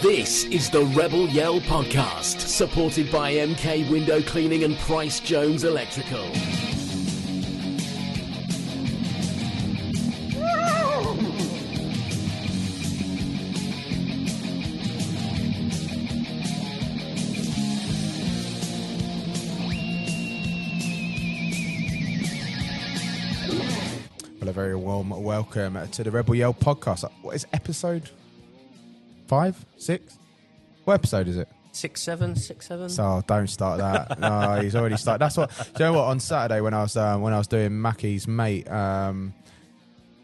This is the Rebel Yell Podcast, supported by MK Window Cleaning and Price Jones Electrical. Well, a very warm welcome to the Rebel Yell Podcast. What is episode 5, 6? What episode is it? 6, 7. So don't start that. No, he's already started. That's what. Do you know what? On Saturday when I was doing Mackie's mate,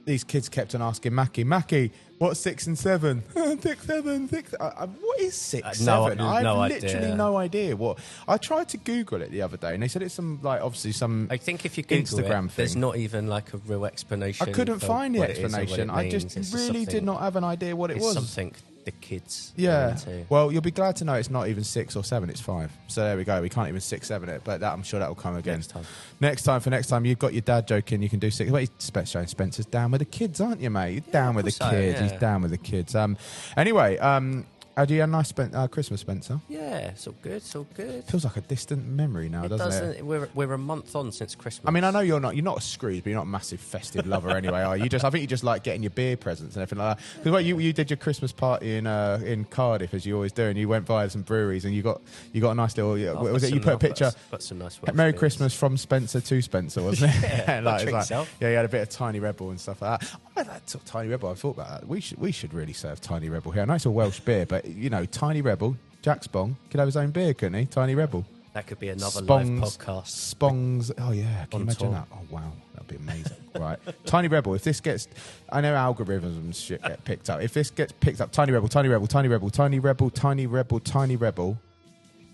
these kids kept on asking Mackie, what's 6 and 7? 6, 7, 6. What is 6, 7? I have literally no idea. What I tried to Google it the other day, and they said it's some I think if you Google Instagram it, thing. There's not even like a real explanation. I couldn't find the what it is or what explanation. it I means. just really did not have an idea what it was. Something the kids. Yeah. Into. Well, you'll be glad to know it's not even 6 or 7. It's 5. So there we go. We can't even 6, 7 it, but I'm sure that will come again. Next time, you've got your dad joking. You can do 6. Wait, Spencer's down with the kids, aren't you, mate? You're down with the kids. He's down with the kids. Anyway, how do you have a nice Christmas, Spencer? Yeah, it's all good. Feels like a distant memory now, doesn't it? We're a month on since Christmas. I mean, I know you're not a Scrooge, but you're not a massive festive lover anyway, are you? I think you just like getting your beer presents and everything like that. Because you did your Christmas party in Cardiff, as you always do, and you went via some breweries, and you got a nice little. What was it? You put a picture. Got some nice. Merry Christmas from Spencer to Spencer, wasn't it? Yeah, you had a bit of Tiny Rebel and stuff like that. I like Tiny Rebel. I thought about that. We should really serve Tiny Rebel here. I know it's a Welsh beer, but Tiny Rebel, Jack Spong could have his own beer, couldn't he? Tiny Rebel. That could be another live podcast. Spongs. Oh yeah, can you imagine that? Oh wow, that'd be amazing. Right, Tiny Rebel. If this gets, I know algorithms and shit get picked up. If this gets picked up, Tiny Rebel.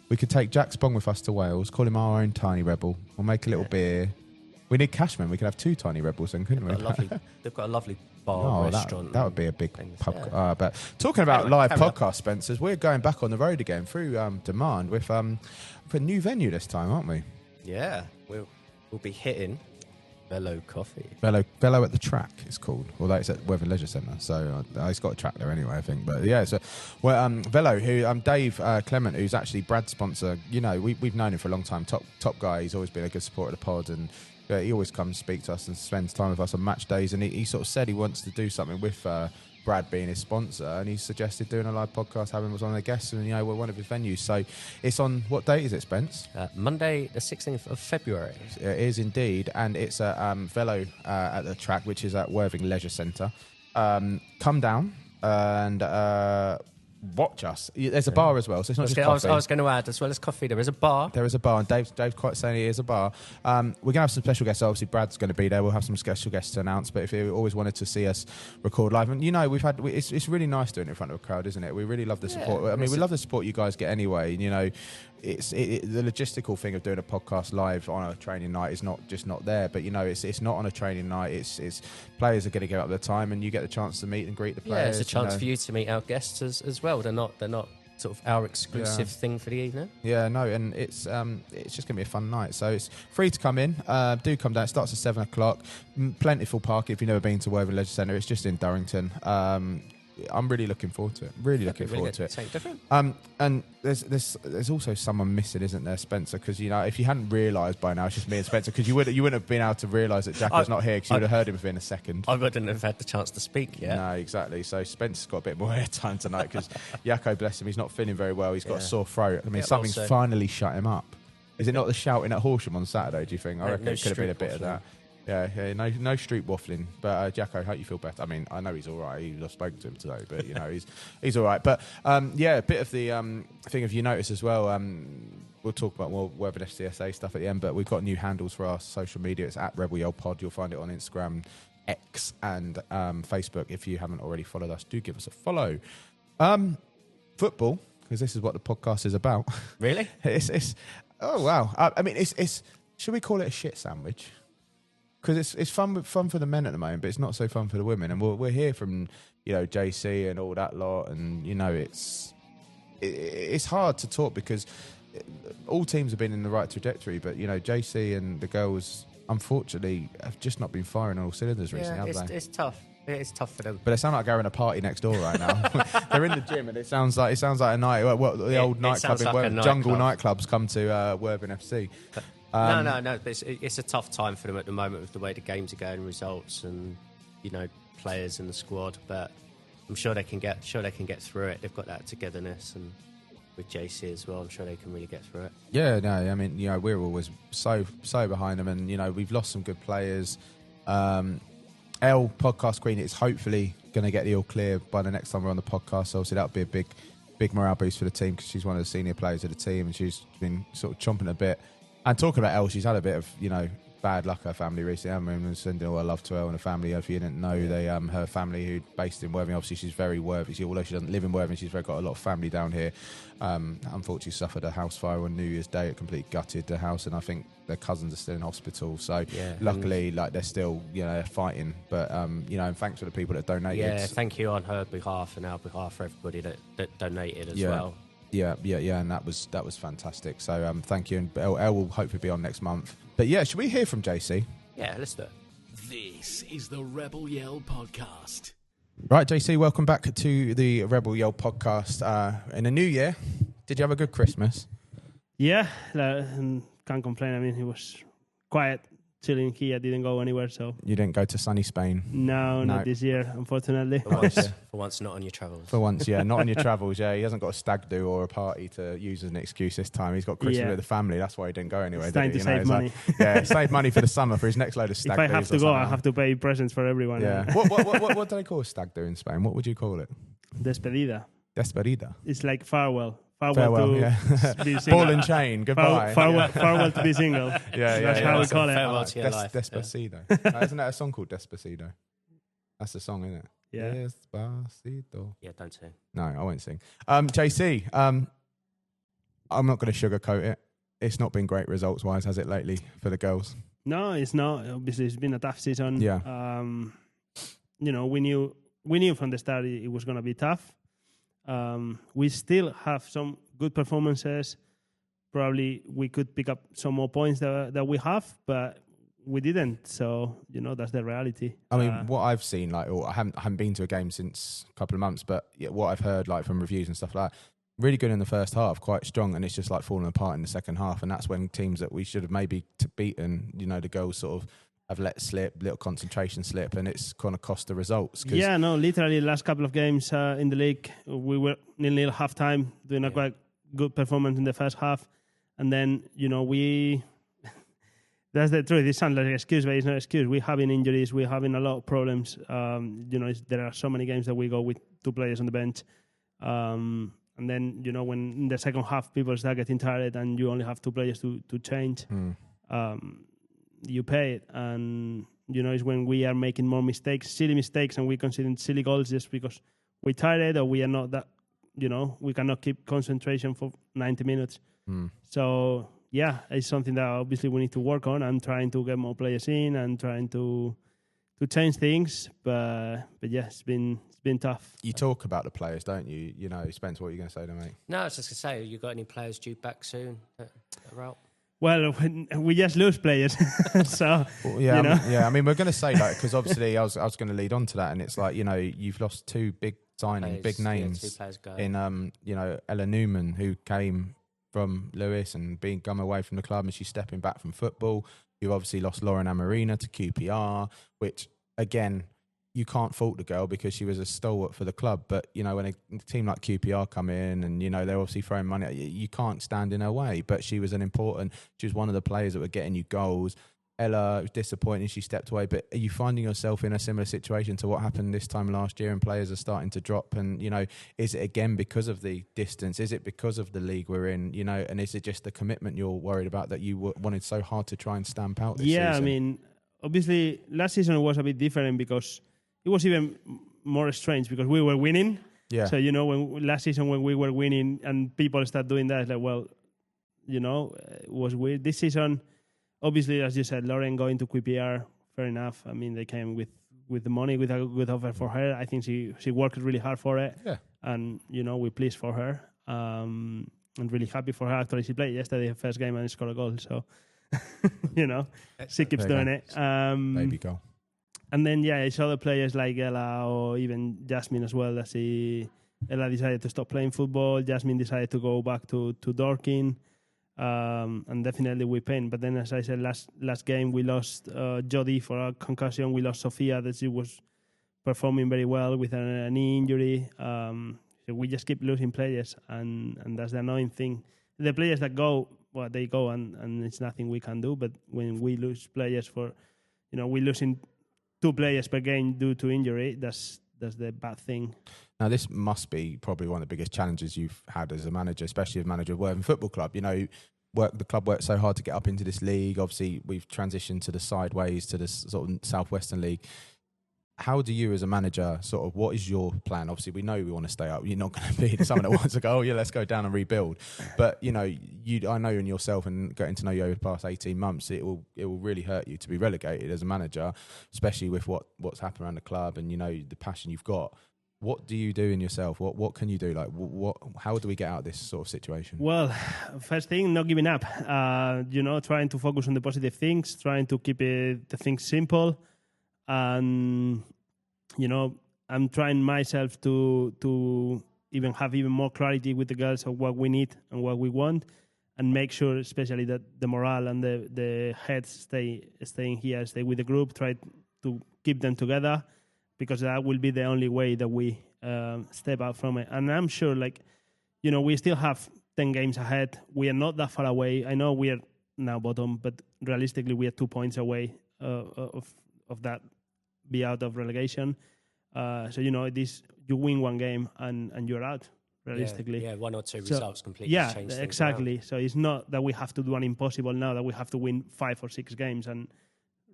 We could take Jack Spong with us to Wales. Call him our own Tiny Rebel. We'll make a little beer. We need Cashman. We could have 2 Tiny Rebels then, couldn't we? They've got a lovely bar restaurant. That would be a big pub. Yeah. But talking about live podcast, Spencers, we're going back on the road again through demand with a new venue this time, aren't we? Yeah, we'll be hitting Velo Coffee. Velo at the track, it's called. Although it's at Weather Leisure Centre, so it's got a track there anyway, I think. But yeah, so Velo, who Dave Clement, who's actually Brad's sponsor. We've known him for a long time. Top guy. He's always been a good supporter of the pod, and he always comes speak to us and spends time with us on match days. And he sort of said he wants to do something with Brad being his sponsor, and he suggested doing a live podcast, having him as one of the guests, and we're one of his venues. So it's on, what date is it, Spence? Monday the 16th of February. It is indeed, and it's at Velo at the track, which is at Worthing Leisure Centre. Come down and watch us. There's a bar as well, so it's not just coffee. I was going to add, as well as coffee, there is a bar. There is a bar, and Dave's quite saying it is a bar. We're going to have some special guests. Obviously, Brad's going to be there. We'll have some special guests to announce. But if you always wanted to see us record live, and it's really nice doing it in front of a crowd, isn't it? We really love the support. I mean, we love the support you guys get anyway. It's the logistical thing of doing a podcast live on a training night is not there. But it's not on a training night. It's players are going to give up their time, and you get the chance to meet and greet the players. Yeah, it's a chance for you to meet our guests as well. They're not sort of our exclusive thing for the evening. Yeah, no, and it's just going to be a fun night. So it's free to come in. Do come down. It starts at 7:00. Plentiful parking if you've never been to Worthing Leisure Centre. It's just in Durrington. I'm really looking forward to it. Really looking forward to it. Something different. And there's also someone missing, isn't there, Spencer? Because if you hadn't realised by now, it's just me and Spencer. Because you wouldn't have been able to realise that Jacco's not here. Because you would have heard him within a second. I wouldn't have had the chance to speak yet. No, exactly. So Spencer's got a bit more airtime tonight because Jacco, bless him, he's not feeling very well. He's got a sore throat. I mean, something's finally shut him up. Is it not the shouting at Horsham on Saturday? Do you think? I reckon it could have been a bit of that. Yeah, no street waffling. But Jacco, hope you feel better. I mean, I know he's all right. I've spoken to him today, but he's all right. But a bit of the thing of you notice as well. We'll talk about more Web and FCSA stuff at the end, but we've got new handles for our social media. It's at Rebel Yell Pod. You'll find it on Instagram, X, and Facebook. If you haven't already followed us, do give us a follow. Football, because this is what the podcast is about. Really? It's oh wow. I mean, it's should we call it a shit sandwich? Because it's fun for the men at the moment, but it's not so fun for the women. And we're here from JC and all that lot, and it's hard to talk because all teams have been in the right trajectory, but JC and the girls unfortunately have just not been firing on all cylinders recently, have they? It's tough. It's tough for them. But it sounds like they're in a party next door right now. They're in the gym, and it sounds like a night. The old nightclub in Worthing, Jungle nightclubs come to Worthing FC. No. It's a tough time for them at the moment with the way the games are going, results, and players in the squad. But I'm sure they can get through it. They've got that togetherness, and with JC as well, I'm sure they can really get through it. Yeah, no, I mean, we're always so behind them, and we've lost some good players. Elle, podcast queen, is hopefully going to get the all clear by the next time we're on the podcast. So obviously that'll be a big morale boost for the team, because she's one of the senior players of the team, and she's been sort of chomping a bit. And talking about Elle, she's had a bit of bad luck her family recently. I mean, sending all her love to Elle and her family. If you didn't know, her family, who's based in Worthing, obviously she's very Worthing. Although she doesn't live in Worthing, she's got a lot of family down here. Unfortunately, suffered a house fire on New Year's Day. It completely gutted the house, and I think their cousins are still in hospital. So luckily, they're still fighting. But and thanks to the people that donated. Yeah, thank you on her behalf and our behalf for everybody that donated as well. Yeah, and that was fantastic. So thank you, and Elle will hopefully be on next month. But yeah, should we hear from JC? Yeah, let's do it. This is the Rebel Yell podcast. Right, JC, welcome back to the Rebel Yell podcast. In a new year, did you have a good Christmas? Yeah, can't complain. I mean, it was quiet, chilling here. Didn't go anywhere, so... You didn't go to sunny Spain? No, not this year, unfortunately. For once, not on your travels. For once, yeah, not on your travels, yeah. He hasn't got a stag do or a party to use as an excuse this time. He's got Christmas with the family. That's why he didn't go anywhere. It's time to save money. Save money for the summer for his next load of stag If I have to go, I have to pay presents for everyone. Yeah. What do they call a stag do in Spain? What would you call it? Despedida. Despedida. It's like farewell. Farewell to be single. Ball and chain, goodbye. Farewell to be single. That's how we call it. Farewell to your life. Despacito. Isn't that a song called Despacito? That's the song, isn't it? Yeah. Despacito. Yeah, don't sing. No, I won't sing. JC, I'm not going to sugarcoat it. It's not been great results-wise, has it, lately, for the girls? No, it's not. Obviously, it's been a tough season. Yeah. We knew from the start it was going to be tough. We still have some good performances. Probably we could pick up some more points that we have, but we didn't. So, that's the reality. I mean, what I've seen, I haven't been to a game since a couple of months, but what I've heard, from reviews and stuff like that, really good in the first half, quite strong, and it's just falling apart in the second half. And that's when teams that we should have maybe beaten, the girls sort of have let slip, little concentration slip, and it's kind of cost the results. Yeah, no, literally the last couple of games in the league, we were 0-0 half-time, doing a quite good performance in the first half. And then, we... That's the truth. It sounds like an excuse, but it's not an excuse. We're having injuries. We're having a lot of problems. There are so many games that we go with 2 players on the bench. And then, when in the second half people start getting tired and you only have 2 players to change... you pay it, and it's when we are making more mistakes, silly mistakes, and we conceding silly goals just because we're tired or we are not that, we cannot keep concentration for 90 minutes. So yeah, it's something that obviously we need to work on. I'm trying to get more players in and trying to change things, but yeah, it's been tough. You talk about the players, don't you? Spence, what are you going to say to me? No, I was just going to say, you got any players due back soon that are out? Well, we just lose players, so I mean, we're going to say because obviously I was going to lead on to that, and it's you've lost 2 big signings, big names in Ella Newman, who came from Lewis and being gone away from the club, and she's stepping back from football. You've obviously lost Lauren Amarina to QPR, which again, you can't fault the girl because she was a stalwart for the club. But, when a team like QPR come in and, they're obviously throwing money at you, you can't stand in her way. But she was she was one of the players that were getting you goals. Ella, it was disappointing she stepped away. But are you finding yourself in a similar situation to what happened this time last year, and players are starting to drop? And, is it again because of the distance? Is it because of the league we're in? And is it just the commitment you're worried about that you wanted so hard to try and stamp out this season? Yeah, I mean, obviously last season was a bit different because it was even more strange because we were winning. Yeah. So, when last season when we were winning and people start doing that, it was weird. This season, obviously, as you said, Lauren going to QPR, fair enough. I mean, they came with the money, with a good offer for her. I think she worked really hard for it. Yeah. And, we're pleased for her. And really happy for her. Actually, she played yesterday, her first game, and scored a goal. So, she keeps doing it. Baby goal. And then, it's other players like Ella or even Jasmine as well. Ella decided to stop playing football. Jasmine decided to go back to Dorking. And definitely with pain. But then, as I said, last game, we lost Jodie for a concussion. We lost Sophia, that she was performing very well with a knee injury. So we just keep losing players, and that's the annoying thing. The players that go, they go, and it's nothing we can do. But when we lose players we're losing 2 players per game due to injury, that's the bad thing. Now, this must be probably one of the biggest challenges you've had as a manager, especially as manager of Worthing Football Club. The club worked so hard to get up into this league. Obviously, we've transitioned to the sideways, to the sort of Southwestern League. How do you, as a manager, what is your plan? Obviously, we know we want to stay up. You're not going to be someone that wants to go, let's go down and rebuild. But, I know in yourself and getting to know you over the past 18 months, it will really hurt you to be relegated as a manager, especially with what's happened around the club and, the passion you've got. What do you do in yourself? What can you do? How do we get out of this sort of situation? Well, first thing, not giving up. Trying to focus on the positive things, trying to keep the things simple. And I'm trying myself to even have even more clarity with the girls of what we need and what we want, and make sure especially that the morale and the heads staying here, stay with the group, try to keep them together, because that will be the only way that we step out from it. And I'm sure we still have 10 games ahead. We are not that far away. I know we are now bottom, but realistically we are 2 points away of that, be out of relegation. So you win one game and you're out, realistically. Yeah, 1 or 2 results completely change things exactly around. So it's not that we have to do an impossible now, that we have to win 5 or 6 games. And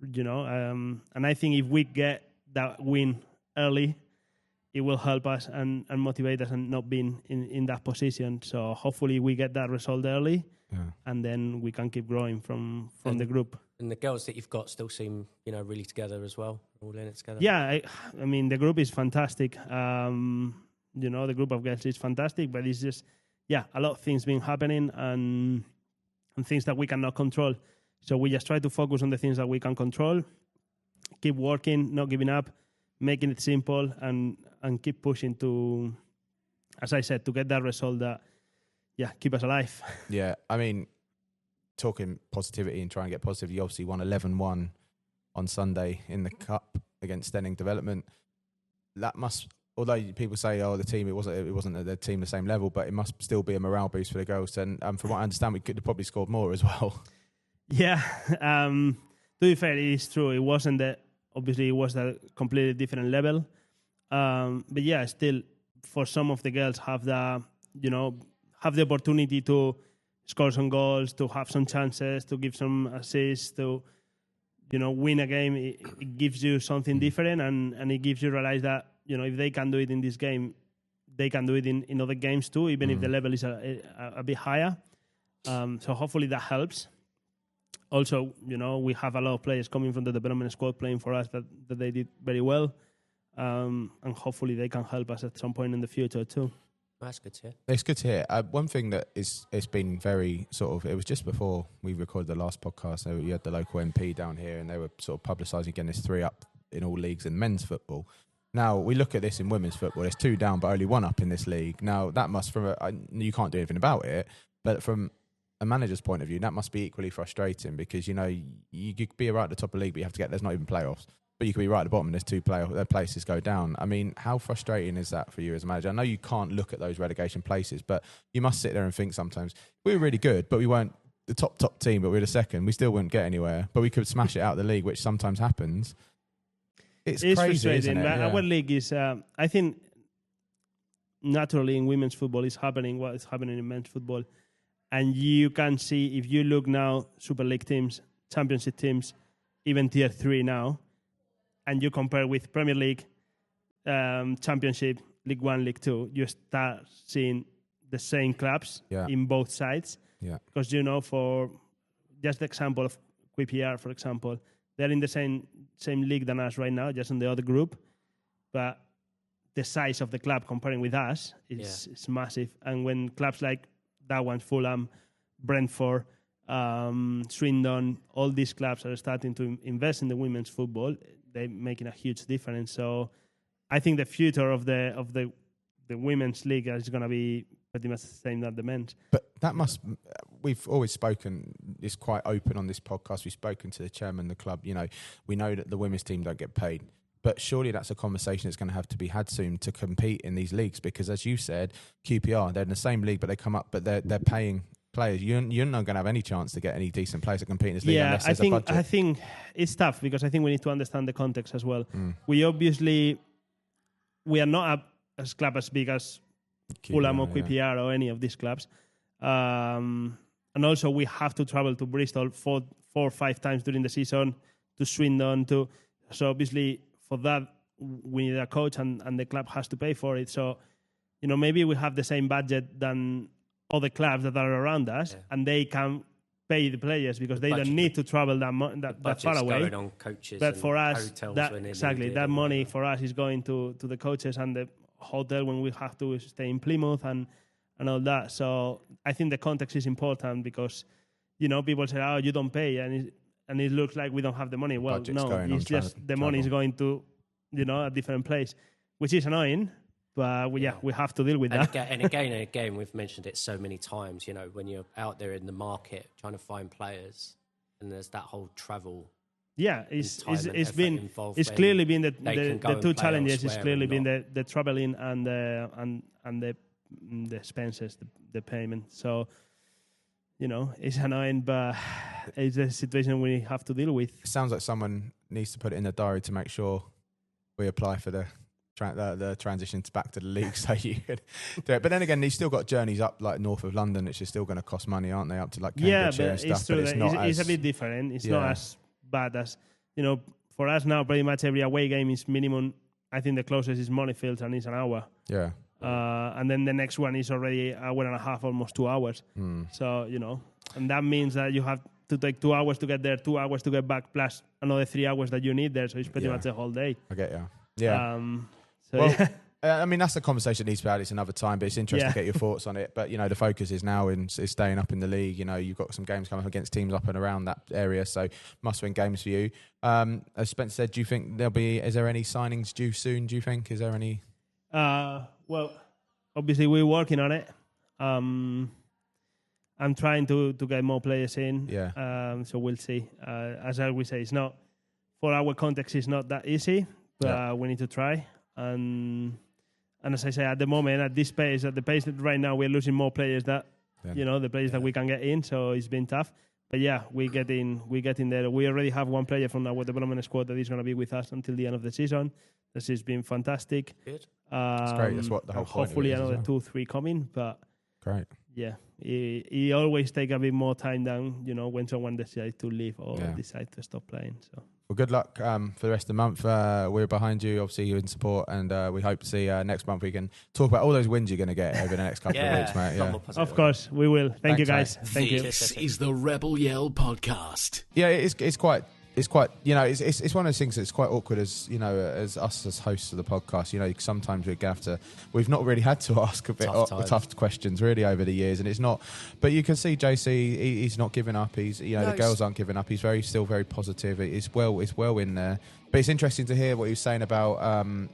and I think if we get that win early, it will help us and motivate us and not being in that position. So hopefully we get that result early, and then we can keep growing from the group. And the girls that you've got still seem, really together as well, all in it together. Yeah, I mean, the group is fantastic. The group of girls is fantastic, but it's just, a lot of things been happening and things that we cannot control. So we just try to focus on the things that we can control, keep working, not giving up, making it simple, and keep pushing to, as I said, to get that result that, keep us alive. Yeah, I mean, talking positivity and trying to get positive, you obviously won 11-1 on Sunday in the Cup against Stenning Development. That must, although people say, the team, it wasn't at the team the same level, but it must still be a morale boost for the girls. And from what I understand, we could have probably scored more as well. Yeah, to be fair, it is true. It wasn't obviously it was a completely different level. But still, for some of the girls have the opportunity to score some goals, to have some chances, to give some assists, to win a game. It gives you something different, and it gives you realize that if they can do it in this game, they can do it in other games too, even if the level is a bit higher. So hopefully that helps. Also, we have a lot of players coming from the development squad playing for us that they did very well, and hopefully they can help us at some point in the future too. That's good to hear. It's good to hear. One thing that it's been very it was just before we recorded the last podcast, so you had the local MP down here and they were sort of publicising again this 3 up in all leagues in men's football. Now, we look at this in women's football, there's 2 down but only 1 up in this league. Now, that must, you can't do anything about it, but from a manager's point of view, that must be equally frustrating because, you could be right at the top of the league, but you have to there's not even playoffs. But you could be right at the bottom and there's 2 places go down. I mean, how frustrating is that for you as a manager? I know you can't look at those relegation places, but you must sit there and think sometimes, we were really good, but we weren't the top team, but we were the second. We still wouldn't get anywhere, but we could smash it out of the league, which sometimes happens. It's crazy, isn't it? Our league is, I think, naturally in women's football is happening what is happening in men's football. And you can see, if you look now, Super League teams, Championship teams, even Tier 3 now, and you compare with Premier League, Championship, League 1, League 2, you start seeing the same clubs in both sides. Yeah. Because, for just the example of QPR, for example, they're in the same league than us right now, just in the other group. But the size of the club comparing with us is massive. And when clubs like that one, Fulham, Brentford, Swindon, all these clubs are starting to invest in the women's football, they're making a huge difference. So I think the future of the women's league is going to be pretty much the same as the men's. But that we've always spoken, it's quite open on this podcast. We've spoken to the chairman of the club. We know that the women's team don't get paid. But surely that's a conversation that's going to have to be had soon to compete in these leagues, because as you said, QPR, they're in the same league, but they come up, but they're paying players. You're not going to have any chance to get any decent players to compete in this league unless there's a budget. I think it's tough because I think we need to understand the context as well. We are not as club as big as Fulham or QPR or any of these clubs. And also we have to travel to Bristol 4 or 5 times during the season, to Swindon, so obviously for that we need a coach and the club has to pay for it. So, maybe we have the same budget than other clubs that are around us, and they can pay the players because they don't need to travel that far away. Going on coaches, but for us, that that money for us is going to the coaches and the hotel when we have to stay in Plymouth and all that. So I think the context is important because people say, "Oh, you don't pay," and it looks like we don't have the money. Well, no, it's just the money is going to a different place, which is annoying. But we have to deal with that. And again, we've mentioned it so many times. When you're out there in the market trying to find players, and there's that whole travel. Yeah, it's clearly been the two challenges. It's clearly been the traveling and the expenses, the payment. So it's annoying, but it's a situation we have to deal with. It sounds like someone needs to put it in the diary to make sure we apply for the transition back to the league, so you could do it. But then again, you've still got journeys up like north of London, which is still going to cost money, aren't they? Up to like Cambridgeshire and stuff. It's true. But it's a bit different. It's not as bad as for us now. Pretty much every away game is minimum. I think the closest is Moneyfields, and it's an hour. Yeah. And then the next one is already an hour and a half, almost 2 hours. So and that means that you have to take 2 hours to get there, 2 hours to get back, plus another 3 hours that you need there. So it's pretty much a whole day. I get you. Yeah. I mean, that's a conversation that needs to be had. It's another time, but it's interesting to get your thoughts on it. But, the focus is now is staying up in the league. You've got some games coming up against teams up and around that area, so must-win games for you. As Spencer said, do you think is there any signings due soon, do you think? Is there any? Well, obviously we're working on it. I'm trying to get more players in. Yeah. So we'll see. As I always say, it's not, for our context, it's not that easy, but we need to try. And as I say, at the moment, at this pace, at the pace that right now, we're losing more players that the players that we can get in. So it's been tough. But we're getting there. We already have one player from our development squad that is going to be with us until the end of the season. This has been fantastic. Good. That's great. That's what the whole point hopefully is another well. 2-3 coming. But great. Yeah, he always take a bit more time than when someone decides to leave or decide to stop playing. So. Well, good luck for the rest of the month. We're behind you, obviously, you're in support, and we hope to see next month we can talk about all those wins you're going to get over the next couple of weeks, mate. Yeah. Of course, we will. Thanks, you guys. Mate. Thank you. This is the Rebel Yell podcast. Yeah, it's quite. It's quite, it's one of those things that's quite awkward as us as hosts of the podcast. Sometimes we've not really had to ask a bit tough questions really over the years, and it's not. But you can see JC, he's not giving up. The girls aren't giving up. He's still very positive. It's well in there. But it's interesting to hear what he was saying about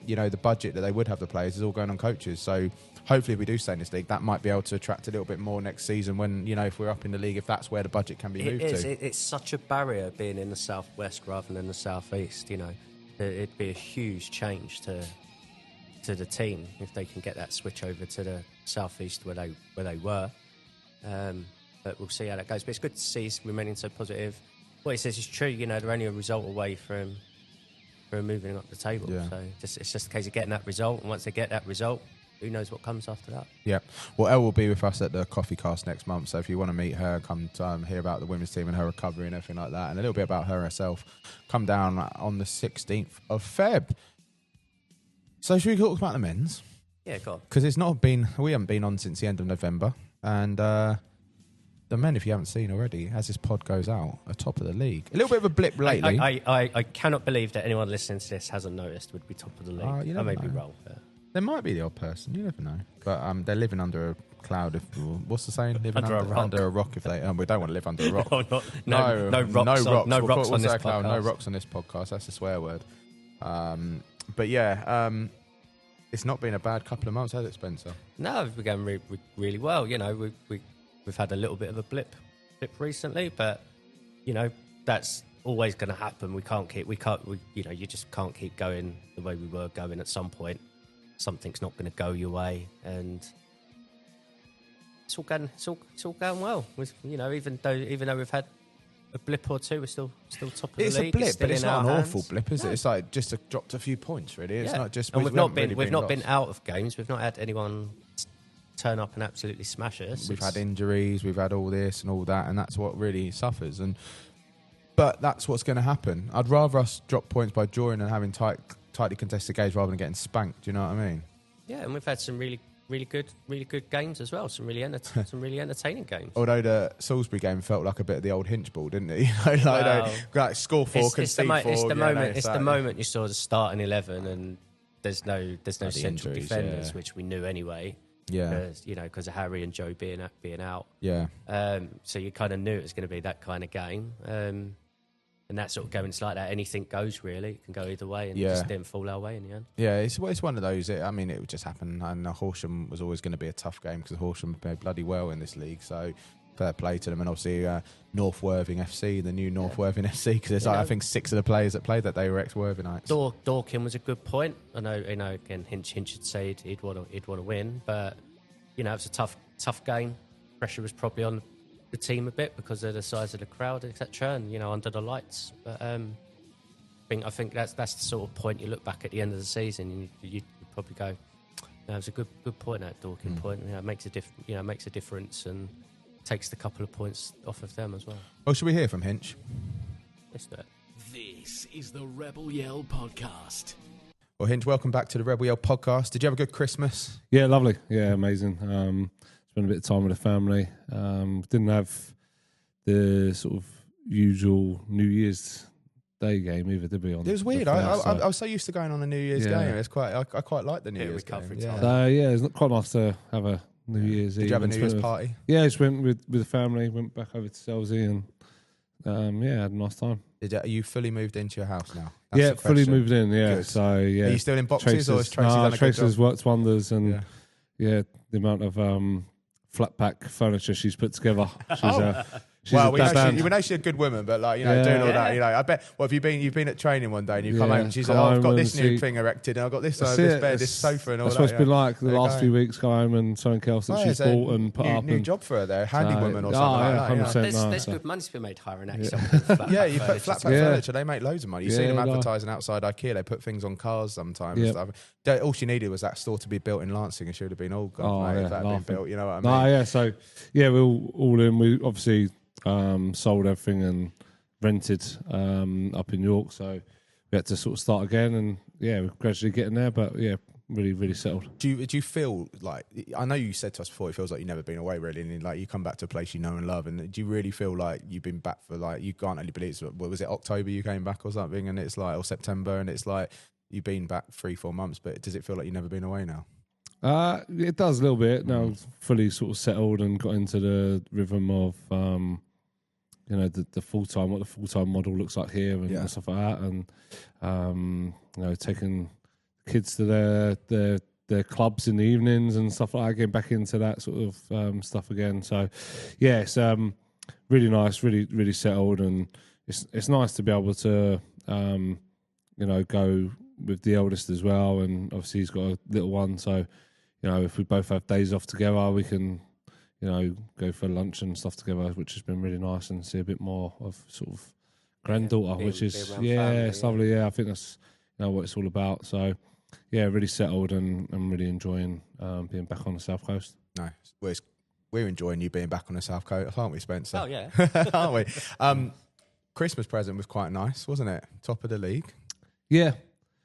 the budget that they would have the players is all going on coaches. So hopefully, if we do stay in this league, that might be able to attract a little bit more next season when, if we're up in the league, if that's where the budget can be moved to. It's such a barrier being in the southwest rather than the southeast, It'd be a huge change to the team if they can get that switch over to the southeast where they were. But we'll see how that goes. But it's good to see he's remaining so positive. What he says is true, they're only a result away from moving up the table. Yeah. So it's just a case of getting that result, and once they get that result, who knows what comes after that? Yeah. Well, Elle will be with us at the Coffee Cast next month. So if you want to meet her, come to hear about the women's team and her recovery and everything like that, and a little bit about her herself, come down on the 16th of Feb. So should we talk about the men's? Yeah, go on. Because we haven't been on since the end of November. And the men, if you haven't seen already, as this pod goes out, are top of the league. A little bit of a blip lately. I cannot believe that anyone listening to this hasn't noticed would be top of the league. I may be wrong. But there might be the odd person, you never know. But they're living under a cloud. What's the saying? Living under a rock. If they, we don't want to live under a rock. No rocks. No rocks. No rocks on this podcast. No rocks on this podcast. That's a swear word. But yeah, it's not been a bad couple of months, has it, Spencer? No, we've been going really well. You know, we've had a little bit of a blip recently, but you know that's always going to happen. You just can't keep going the way we were going. At some point, something's not going to go your way, and it's all going well. Even though we've had a blip or two, we're still top of the league. It's a blip, but it's not an awful blip, is it? It's like just dropped a few points, really. It's not just. And we've not been out of games. We've not had anyone turn up and absolutely smash us. We've had injuries. We've had all this and all that, and that's what really suffers. But that's what's going to happen. I'd rather us drop points by drawing and having tightly contested games rather than getting spanked. Do you know what I mean? Yeah, and we've had some really good games as well. Some really entertaining games. Although the Salisbury game felt like a bit of the old Hinch ball, didn't it? Like score 4, concede 4. It's the moment you saw the starting 11 and there's no central defenders, which we knew anyway. Yeah, because of Harry and Joe being out. Yeah. So you kind of knew it was going to be that kind of game. And that sort of game, it's like that. Anything goes, really. It can go either way, and it just didn't fall our way in the end. Yeah, it's one of those. It would just happen. And Horsham was always going to be a tough game because Horsham played bloody well in this league. So fair play to them. And obviously North Worthing FC, the new North Worthing FC, because there's I think 6 of the players that played that day were ex-Worthingites. Dorking was a good point. I know. Again, Hinch would say he'd want to win, but it was a tough game. Pressure was probably on the team a bit because of the size of the crowd, etc., and under the lights. But I think that's the sort of point you look back at the end of the season, and you probably go, "That was a good point at Dorking point." It makes a difference, and takes the couple of points off of them as well. Well, should we hear from Hinch? Let's do it. This is the Rebel Yell podcast. Well, Hinch, welcome back to the Rebel Yell podcast. Did you have a good Christmas? Yeah, lovely. Yeah, amazing. Spent a bit of time with the family. Didn't have the sort of usual New Year's Day game either, did we? It was weird. I was so used to going on a New Year's game. It's I quite like the New Year's game. It's not quite nice to have a New Year's Eve. Did you have a New Year's party? Yeah, just went with the family. Went back over to Selsey and had a nice time. Are you fully moved into your house now? That's fully moved in. Yeah, good. So Are you still in boxes, or has Tracy done a good Tracy's job? worked wonders, and the amount of flat pack furniture she's put together. We know she's a good woman, but doing all that, I bet. Well, if you've been at training one day and you come home and she's like, I've got this new thing erected and I've got this bed, this sofa and all that. That's what it's been like the last few weeks. Go home and something else that she's bought and put up. New job for her there, handy woman or something like that. There's good money to be made hiring you put flat pack furniture. They make loads of money. You see them advertising outside IKEA. They put things on cars sometimes. All she needed was that store to be built in Lancing, and she would have been all gone if that had been built. You know what I mean? We're all in. We obviously sold everything and rented up in York, so we had to sort of start again, and we're gradually getting there, but really, really settled. Do you feel like, I know you said to us before, it feels like you've never been away really, and you come back to a place you know and love, and do you really feel like you've been back for you can't only believe was it October you came back or something, and it's or September, and it's like you've been back 3-4 months, but does it feel like you've never been away now? It does a little bit. Now fully sort of settled and got into the rhythm of the full-time, what the full-time model looks like here and stuff like that, and taking kids to their clubs in the evenings and stuff like that, getting back into that sort of stuff again. So it's really nice, really, really settled, and it's nice to be able to go with the eldest as well, and obviously he's got a little one, so if we both have days off together, we can go for lunch and stuff together, which has been really nice, and see a bit more of sort of granddaughter, which is family, it's lovely. I think that's what it's all about. So really settled, and I'm really enjoying being back on the South Coast. Nice. Well, we're enjoying you being back on the South Coast, aren't we, Spencer? Oh yeah, aren't we? Christmas present was quite nice, wasn't it? Top of the league. Yeah.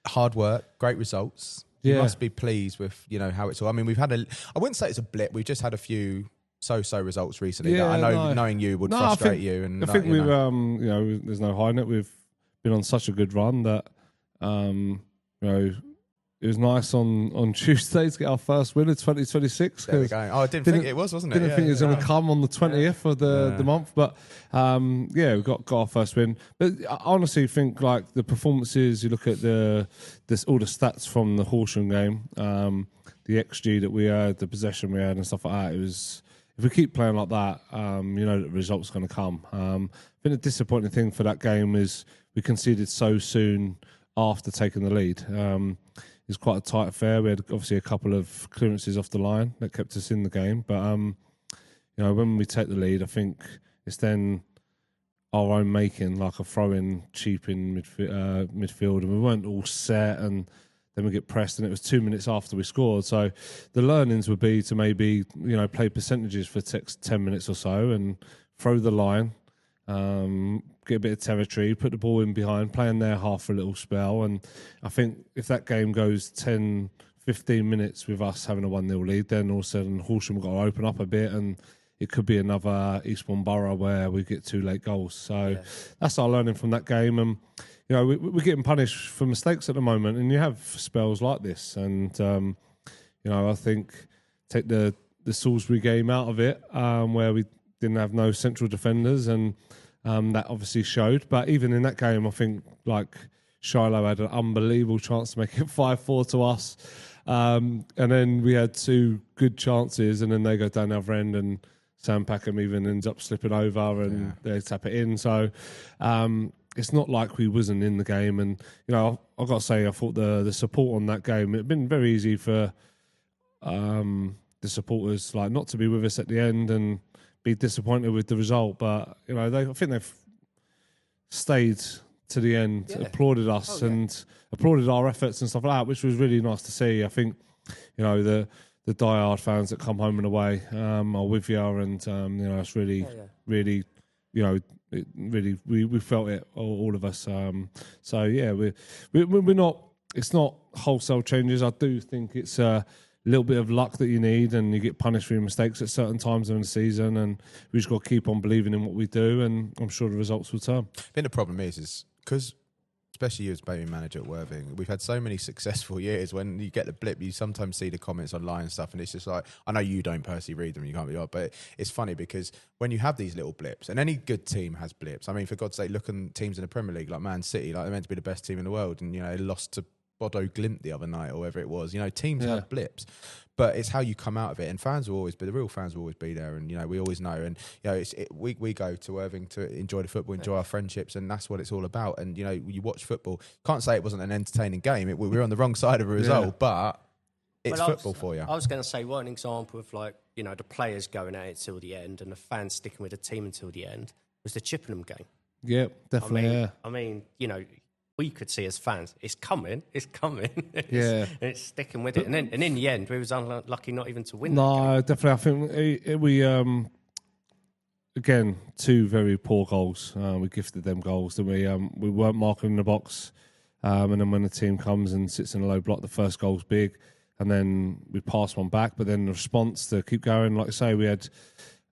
Hard work, great results. You must be pleased with how it's all. I mean, we've had I wouldn't say it's a blip. We've just had a few so-so results recently that I know knowing you would frustrate you. And I think we've there's no hiding it. We've been on such a good run that it was nice on Tuesday to get our first win of 2026. There we go. Oh, I didn't think it was, wasn't it? Didn't think it was going to come on the 20th of the month, but we got our first win. But I honestly think like the performances. You look at all the stats from the Horsham game, the XG that we had, the possession we had, and stuff like that. It was. If we keep playing like that, the results are going to come. I think the disappointing thing for that game is we conceded so soon after taking the lead. It was quite a tight affair. We had obviously a couple of clearances off the line that kept us in the game. But, when we take the lead, I think it's then our own making, like a throw-in cheap in midfield. And we weren't all set, and then we get pressed, and it was 2 minutes after we scored. So the learnings would be to maybe, play percentages for 10 minutes or so and throw the line, get a bit of territory, put the ball in behind, play in their half for a little spell. And I think if that game goes 10, 15 minutes with us having a 1-0 lead, then all of a sudden Horsham got to open up a bit, and it could be another Eastbourne Borough where we get 2 late goals. So that's our learning from that game. And, we're getting punished for mistakes at the moment, and you have spells like this. And, I think take the Salisbury game out of it, where we didn't have no central defenders, and that obviously showed. But even in that game, I think like Shiloh had an unbelievable chance to make it 5-4 to us. And then we had 2 good chances, and then they go down the other end, and Sam Packham even ends up slipping over, and they tap it in. So it's not like we wasn't in the game. And, I've got to say, I thought the support on that game, it'd been very easy for the supporters like not to be with us at the end and be disappointed with the result. But, I think they've stayed to the end, applauded us and applauded our efforts and stuff like that, which was really nice to see. I think, the diehard fans that come home and away are with you, and it's really, really, we felt it, all of us. We're not. It's not wholesale changes. I do think it's a little bit of luck that you need, and you get punished for your mistakes at certain times in the season, and we just got to keep on believing in what we do, and I'm sure the results will turn. I think the problem is because, especially you as baby manager at Worthing, we've had so many successful years. When you get the blip, you sometimes see the comments online and stuff, and it's just like, I know you don't personally read them, you can't be odd, but it's funny because when you have these little blips, and any good team has blips. I mean, for God's sake, look at teams in the Premier League like Man City, like they're meant to be the best team in the world, and they lost to Bodo Glimt the other night or whatever it was. Teams have blips, but it's how you come out of it. And fans will always be, the real fans will always be there. And, we always know. And, we go to Worthing to enjoy the football, enjoy our friendships. And that's what it's all about. And, you watch football. Can't say it wasn't an entertaining game. We were on the wrong side of a result, but it's football for you. I was going to say, what an example of the players going at it till the end and the fans sticking with the team until the end was the Chippenham game. Yeah, definitely. I mean, we could see as fans, it's coming. And it's sticking with it. And in the end, we was unlucky not even to win. No, definitely. I think we again 2 very poor goals. We gifted them goals, and we weren't marking in the box. And then when the team comes and sits in a low block, the first goal's big, and then we pass one back. But then the response to keep going, like I say, we had.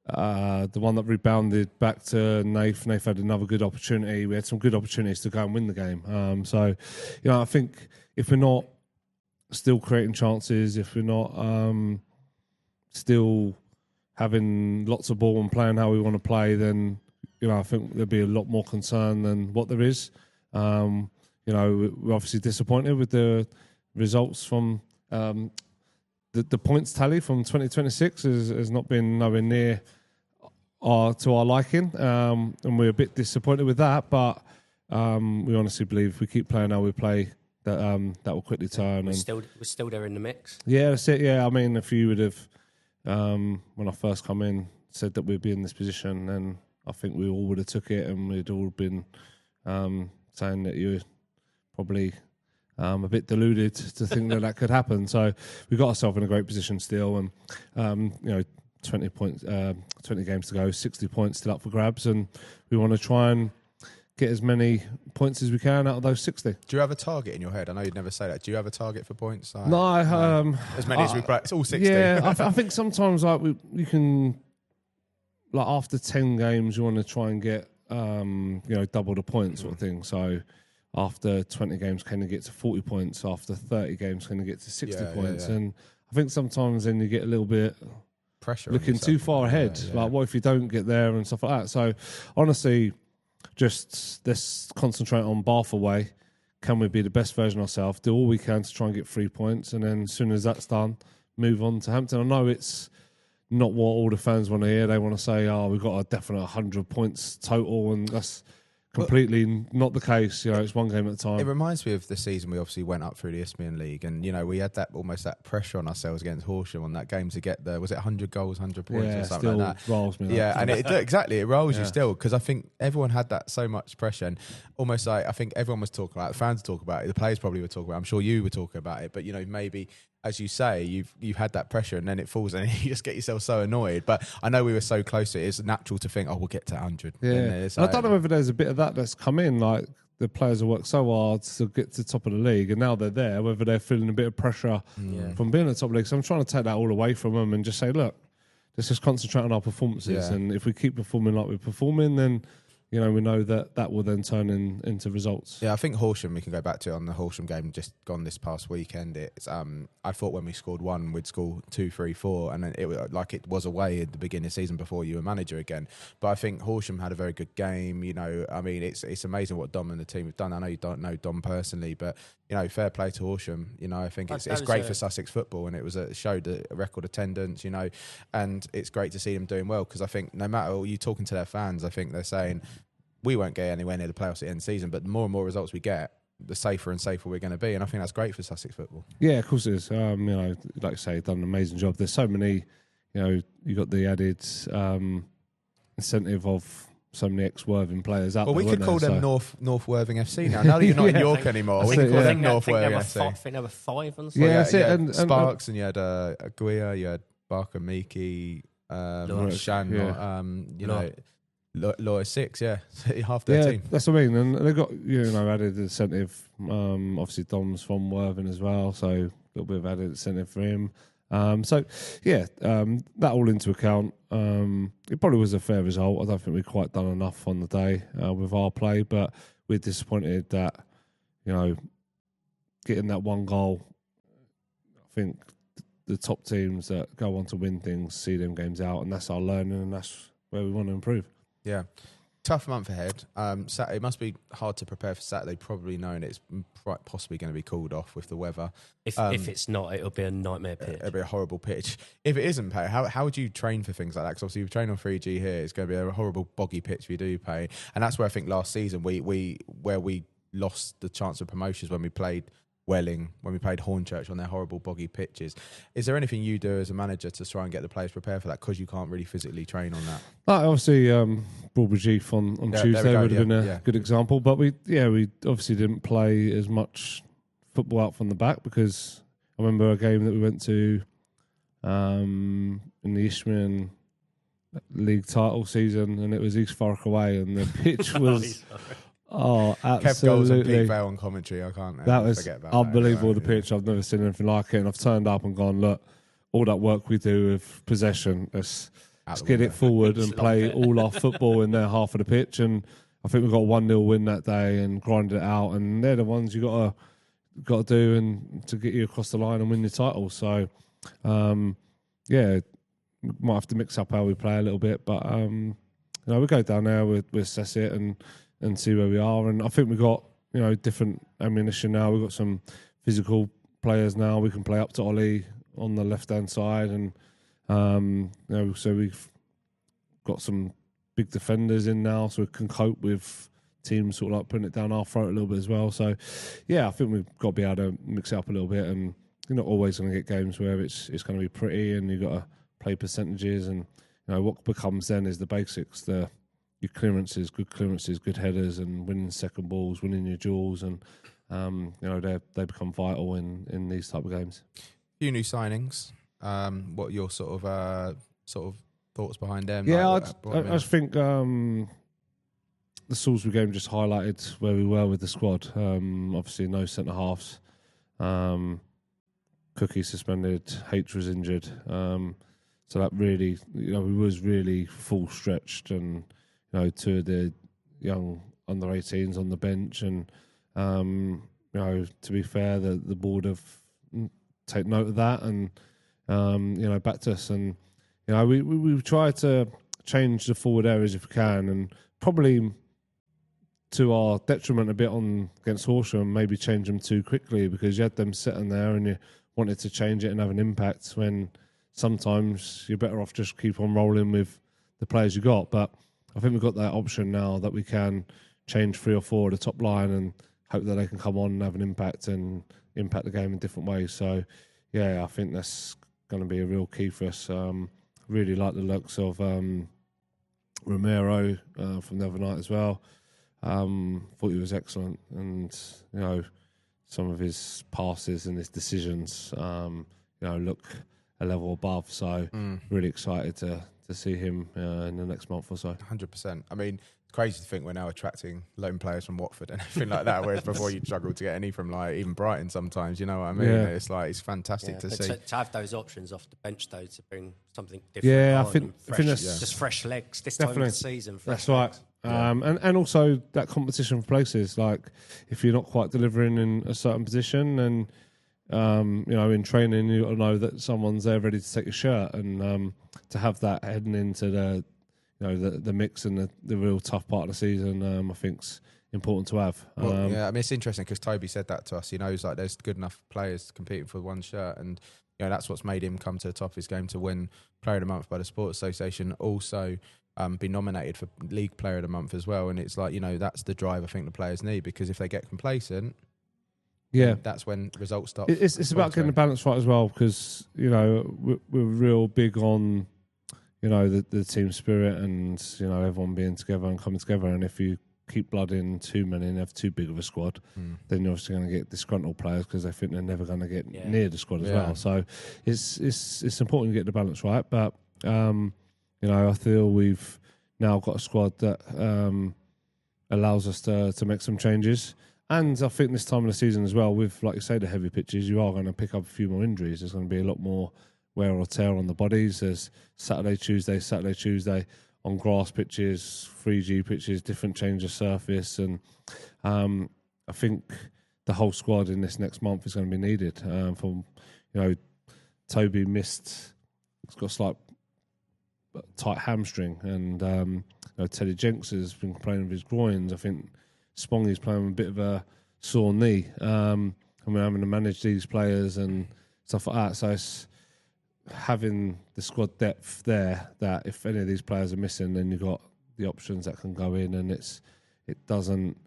The one that rebounded back to Nath. Nath had another good opportunity. We had some good opportunities to go and win the game. I think if we're not still creating chances, if we're not still having lots of ball and playing how we want to play, then I think there'll be a lot more concern than what there is. We're obviously disappointed with the results from the points tally from 2026 has not been nowhere near to our liking, and we're a bit disappointed with that. But we honestly believe if we keep playing how we play, that will quickly turn. We're still there in the mix. Yeah, that's it. Yeah, I mean, if you would have, when I first come in, said that we'd be in this position, then I think we all would have took it, and we'd all been saying that you were probably a bit deluded to think that could happen. So we got ourselves in a great position still, and 20 games to go, 60 points still up for grabs, and we want to try and get as many points as we can out of those 60. Do you have a target in your head? I know you'd never say that. Do you have a target for points? No, as many as we practice, all 60. Yeah, I think sometimes we can, after 10 games, you want to try and get double the points sort of thing. So after 20 games, can you get to 40 points? After 30 games, can you get to 60 points? Yeah. And I think sometimes then you get a little bit pressure looking too far ahead. Like, what if you don't get there and stuff like that? So, honestly, just let's concentrate on Bath away. Can we be the best version of ourselves? Do all we can to try and get 3 points, and then as soon as that's done, move on to Hampton. I know it's not what all the fans want to hear. They want to say, "Oh, we've got a definite 100 points total," and that's completely not the case. It's one game at a time. It reminds me of the season we obviously went up through the Isthmian League, and we had that almost that pressure on ourselves against Horsham on that game to get the, was it 100 goals, 100 points or something like that? Rolls me. And it rolls you still, because I think everyone had that so much pressure, and almost like I think everyone was talking about it, the fans talk about it, the players probably were talking about it, I'm sure you were talking about it, but maybe, as you say, you've had that pressure and then it falls and you just get yourself so annoyed. But I know we were so close to it, it's natural to think, we'll get to 100. Yeah. I don't know whether there's a bit of that's come in, like the players have worked so hard to get to the top of the league and now they're there, whether they're feeling a bit of pressure from being at the top of the league. So I'm trying to take that all away from them and just say, look, let's just concentrate on our performances. Yeah. And if we keep performing like we're performing, then we know that will then turn into results. Yeah, I think Horsham, we can go back to on the Horsham game just gone this past weekend. It's I thought when we scored 1, we'd score 2, 3, 4, and then it was away at the beginning of the season before you were manager again. But I think Horsham had a very good game. It's amazing what Dom and the team have done. I know you don't know Dom personally, but fair play to Horsham. I think it's great for Sussex football, and it showed a record attendance. And it's great to see them doing well, because I think no matter you talking to their fans, I think they're saying, we won't get anywhere near the playoffs at the end of the season, but the more and more results we get, the safer and safer we're going to be. And I think that's great for Sussex football. Yeah, of course it is. Like I say, done an amazing job. There's so many, you got the added incentive of so many ex-Worthing players out there. Well, we could call them North Worthing FC now. Now that you're not in York anymore, we can call them North Worthing FC. I think there were 5 on the side. Yeah, and Sparks, and you had Aguia, you had Barker, Miki, Shan, Lawyer 6, half their team. That's what I mean. And they got added incentive. Obviously, Dom's from Worthing as well, so a little bit of added incentive for him. That all into account. It probably was a fair result. I don't think we quite done enough on the day with our play, but we're disappointed that getting that 1 goal. I think the top teams that go on to win things see them games out, and that's our learning, and that's where we want to improve. Yeah. Tough month ahead. Saturday, it must be hard to prepare for Saturday, probably knowing it's possibly going to be called off with the weather. If it's not, it'll be a nightmare pitch. It'll be a horrible pitch. If it isn't, Pay, how would you train for things like that? Because obviously you train on 3G here, it's going to be a horrible boggy pitch if you do, Pay. And that's where I think last season we lost the chance of promotions when we played Welling, when we played Hornchurch on their horrible boggy pitches. Is there anything you do as a manager to try and get the players prepared for that, because you can't really physically train on that? Obviously, Broadbridge Heath on Tuesday would have been a good example, but we obviously didn't play as much football out from the back, because I remember a game that we went to in the Isthmian League title season, and it was East Forest away, and the pitch was... Oh, absolutely. Kev Goals and Pete Vale on commentary. I can't that was forget about unbelievable, the pitch. I've never seen anything like it. And I've turned up and gone, look, all that work we do with possession, let's get it forward and play all our football in their half of the pitch. And I think we got a 1-0 win that day and grinded it out. And they're the ones you got to do and to get you across the line and win your title. So, might have to mix up how we play a little bit. But, we go down there, we assess it and see where we are. And I think we've got, different ammunition now. We've got some physical players now. We can play up to Ollie on the left-hand side. And, so we've got some big defenders in now, so we can cope with teams sort of like putting it down our throat a little bit as well. So, I think we've got to be able to mix it up a little bit. And you're not always going to get games where it's going to be pretty and you've got to play percentages. And, what becomes then is the basics, your clearances, good headers, and winning second balls, winning your duels, and they become vital in these type of games. A few new signings. What are your sort of thoughts behind them? Yeah, I just think the Salisbury game just highlighted where we were with the squad. Obviously, no centre halves. Cookie suspended. H was injured. So that really, we was really full stretched and. Two of the young under-18s on the bench, and To be fair, the board have take note of that and backed us. And we try to change the forward areas if we can, and probably to our detriment a bit on against Horsham, maybe change them too quickly because you had them sitting there and you wanted to change it and have an impact when sometimes you're better off just keep on rolling with the players you got. But I think we've got that option now that we can change 3 or 4 at the top line and hope that they can come on and have an impact and impact the game in different ways. So, yeah, I think that's going to be a real key for us. Really like the looks of Romero from the other night as well. Thought he was excellent, and some of his passes and his decisions look a level above. So really excited to see him in the next month or so. 100%. I mean, it's crazy to think we're now attracting loan players from Watford and everything like that, whereas before you'd struggle to get any from like even Brighton sometimes, you know what I mean? Yeah. It's like, it's fantastic to see. To have those options off the bench though, to bring something different. Yeah, I think that's just fresh legs this time of the season. That's right. And also that competition for places, like if you're not quite delivering in a certain position, and in training you know that someone's there ready to take your shirt, and to have that heading into the mix and the real tough part of the season, I think's important to have. Well, I mean, it's interesting because Toby said that to us. He knows like there's good enough players competing for one shirt, and that's what's made him come to the top of his game to win Player of the Month by the Sports Association. Also, be nominated for League Player of the Month as well. And it's like that's the drive I think the players need, because if they get complacent, that's when results stop. It's about getting the balance right as well, because we're real big on the team spirit and everyone being together and coming together. And if you keep blooding too many and have too big of a squad, then you're obviously going to get disgruntled players because they think they're never going to get near the squad as well. So it's important to get the balance right. But I feel we've now got a squad that allows us to make some changes. And I think this time of the season as well, with, like you say, the heavy pitches, you are going to pick up a few more injuries. There's going to be a lot more wear or tear on the bodies. There's Saturday, Tuesday on grass pitches, 3G pitches, different change of surface. And I think the whole squad in this next month is going to be needed. Toby missed, he's got a slight tight hamstring, and Teddy Jenks has been complaining of his groins. I think Spongy's playing with a bit of a sore knee, and we're having to manage these players and stuff like that. So it's having the squad depth there, that if any of these players are missing, then you've got the options that can go in, and it doesn't,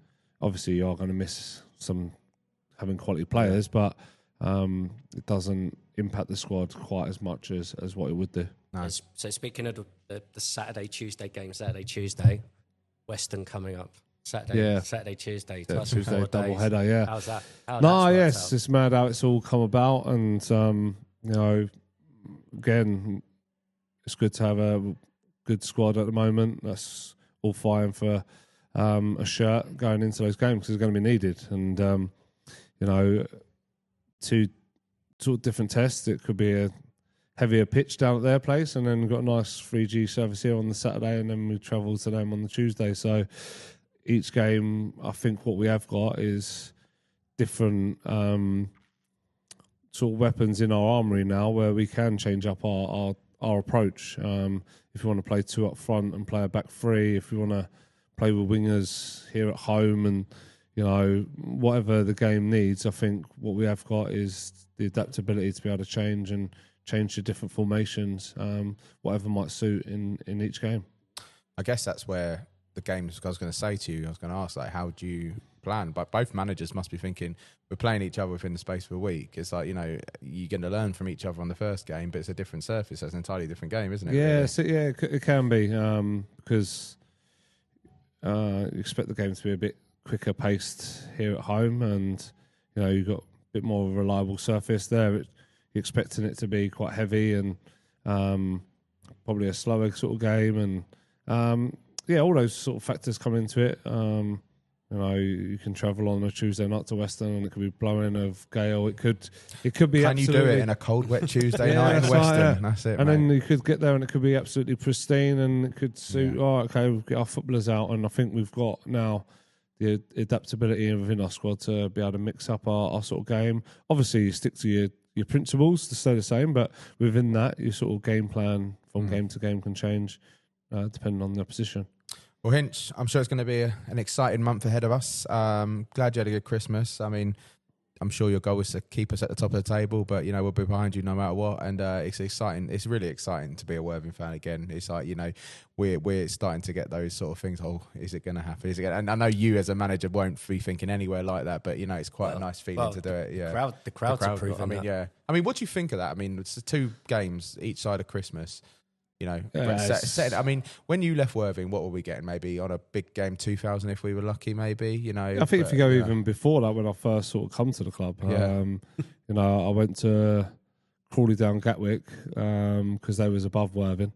obviously you are going to miss some having quality players, but it doesn't impact the squad quite as much as what it would do. Nice. So speaking of the Saturday, Tuesday, Western coming up. Saturday, Tuesday. Tuesday double header, yeah. How's that? It's mad how it's all come about, and again, it's good to have a good squad at the moment. That's all fine for a shirt going into those games, because it's going to be needed. And two sort of different tests. It could be a heavier pitch down at their place, and then we've got a nice 3G service here on the Saturday, and then we travel to them on the Tuesday. So each game, I think what we have got is different sort of weapons in our armoury now, where we can change up our approach. If you want to play 2 up front and play a back 3, if you want to play with wingers here at home, and whatever the game needs, I think what we have got is the adaptability to be able to change to different formations, whatever might suit in each game. I guess that's where the games, I was going to say to you, I was going to ask, like, how do you plan? But both managers must be thinking, we're playing each other within the space of a week. It's like, you're going to learn from each other on the first game, but it's a different surface. That's an entirely different game, isn't it? Yeah, really? It can be, because you expect the game to be a bit quicker paced here at home, and you've got a bit more of a reliable surface there. You're expecting it to be quite heavy and probably a slower sort of game, and all those sort of factors come into it. You can travel on a Tuesday night to Western, and it could be blowing of gale. It could be. Can you do it in a cold, wet Tuesday night in Western? Right, That's it. And then you could get there, and it could be absolutely pristine, and it could suit. Yeah. Oh, okay, we'll get our footballers out, and I think we've got now the adaptability within our squad to be able to mix up our sort of game. Obviously, you stick to your principles to stay the same, but within that, your sort of game plan from game to game can change depending on the opposition. Well, Hinch, I'm sure it's going to be an exciting month ahead of us. Glad you had a good Christmas. I mean, I'm sure your goal is to keep us at the top of the table, but, we'll be behind you no matter what. And it's exciting. It's really exciting to be a Worthing fan again. It's like, we're starting to get those sort of things. Oh, is it going to happen? Is it gonna? And I know you as a manager won't be thinking anywhere like that, but, it's quite a nice feeling to do it. Yeah, the crowd's approving I mean, that. yeah. I mean, what do you think of that? I mean, it's 2 games each side of Christmas. I mean, when you left Worthing, what were we getting? Maybe on a big game, 2,000 if we were lucky, maybe, I think if you go even before that, when I first sort of come to the club, I went to Crawley down Gatwick because they was above Worthing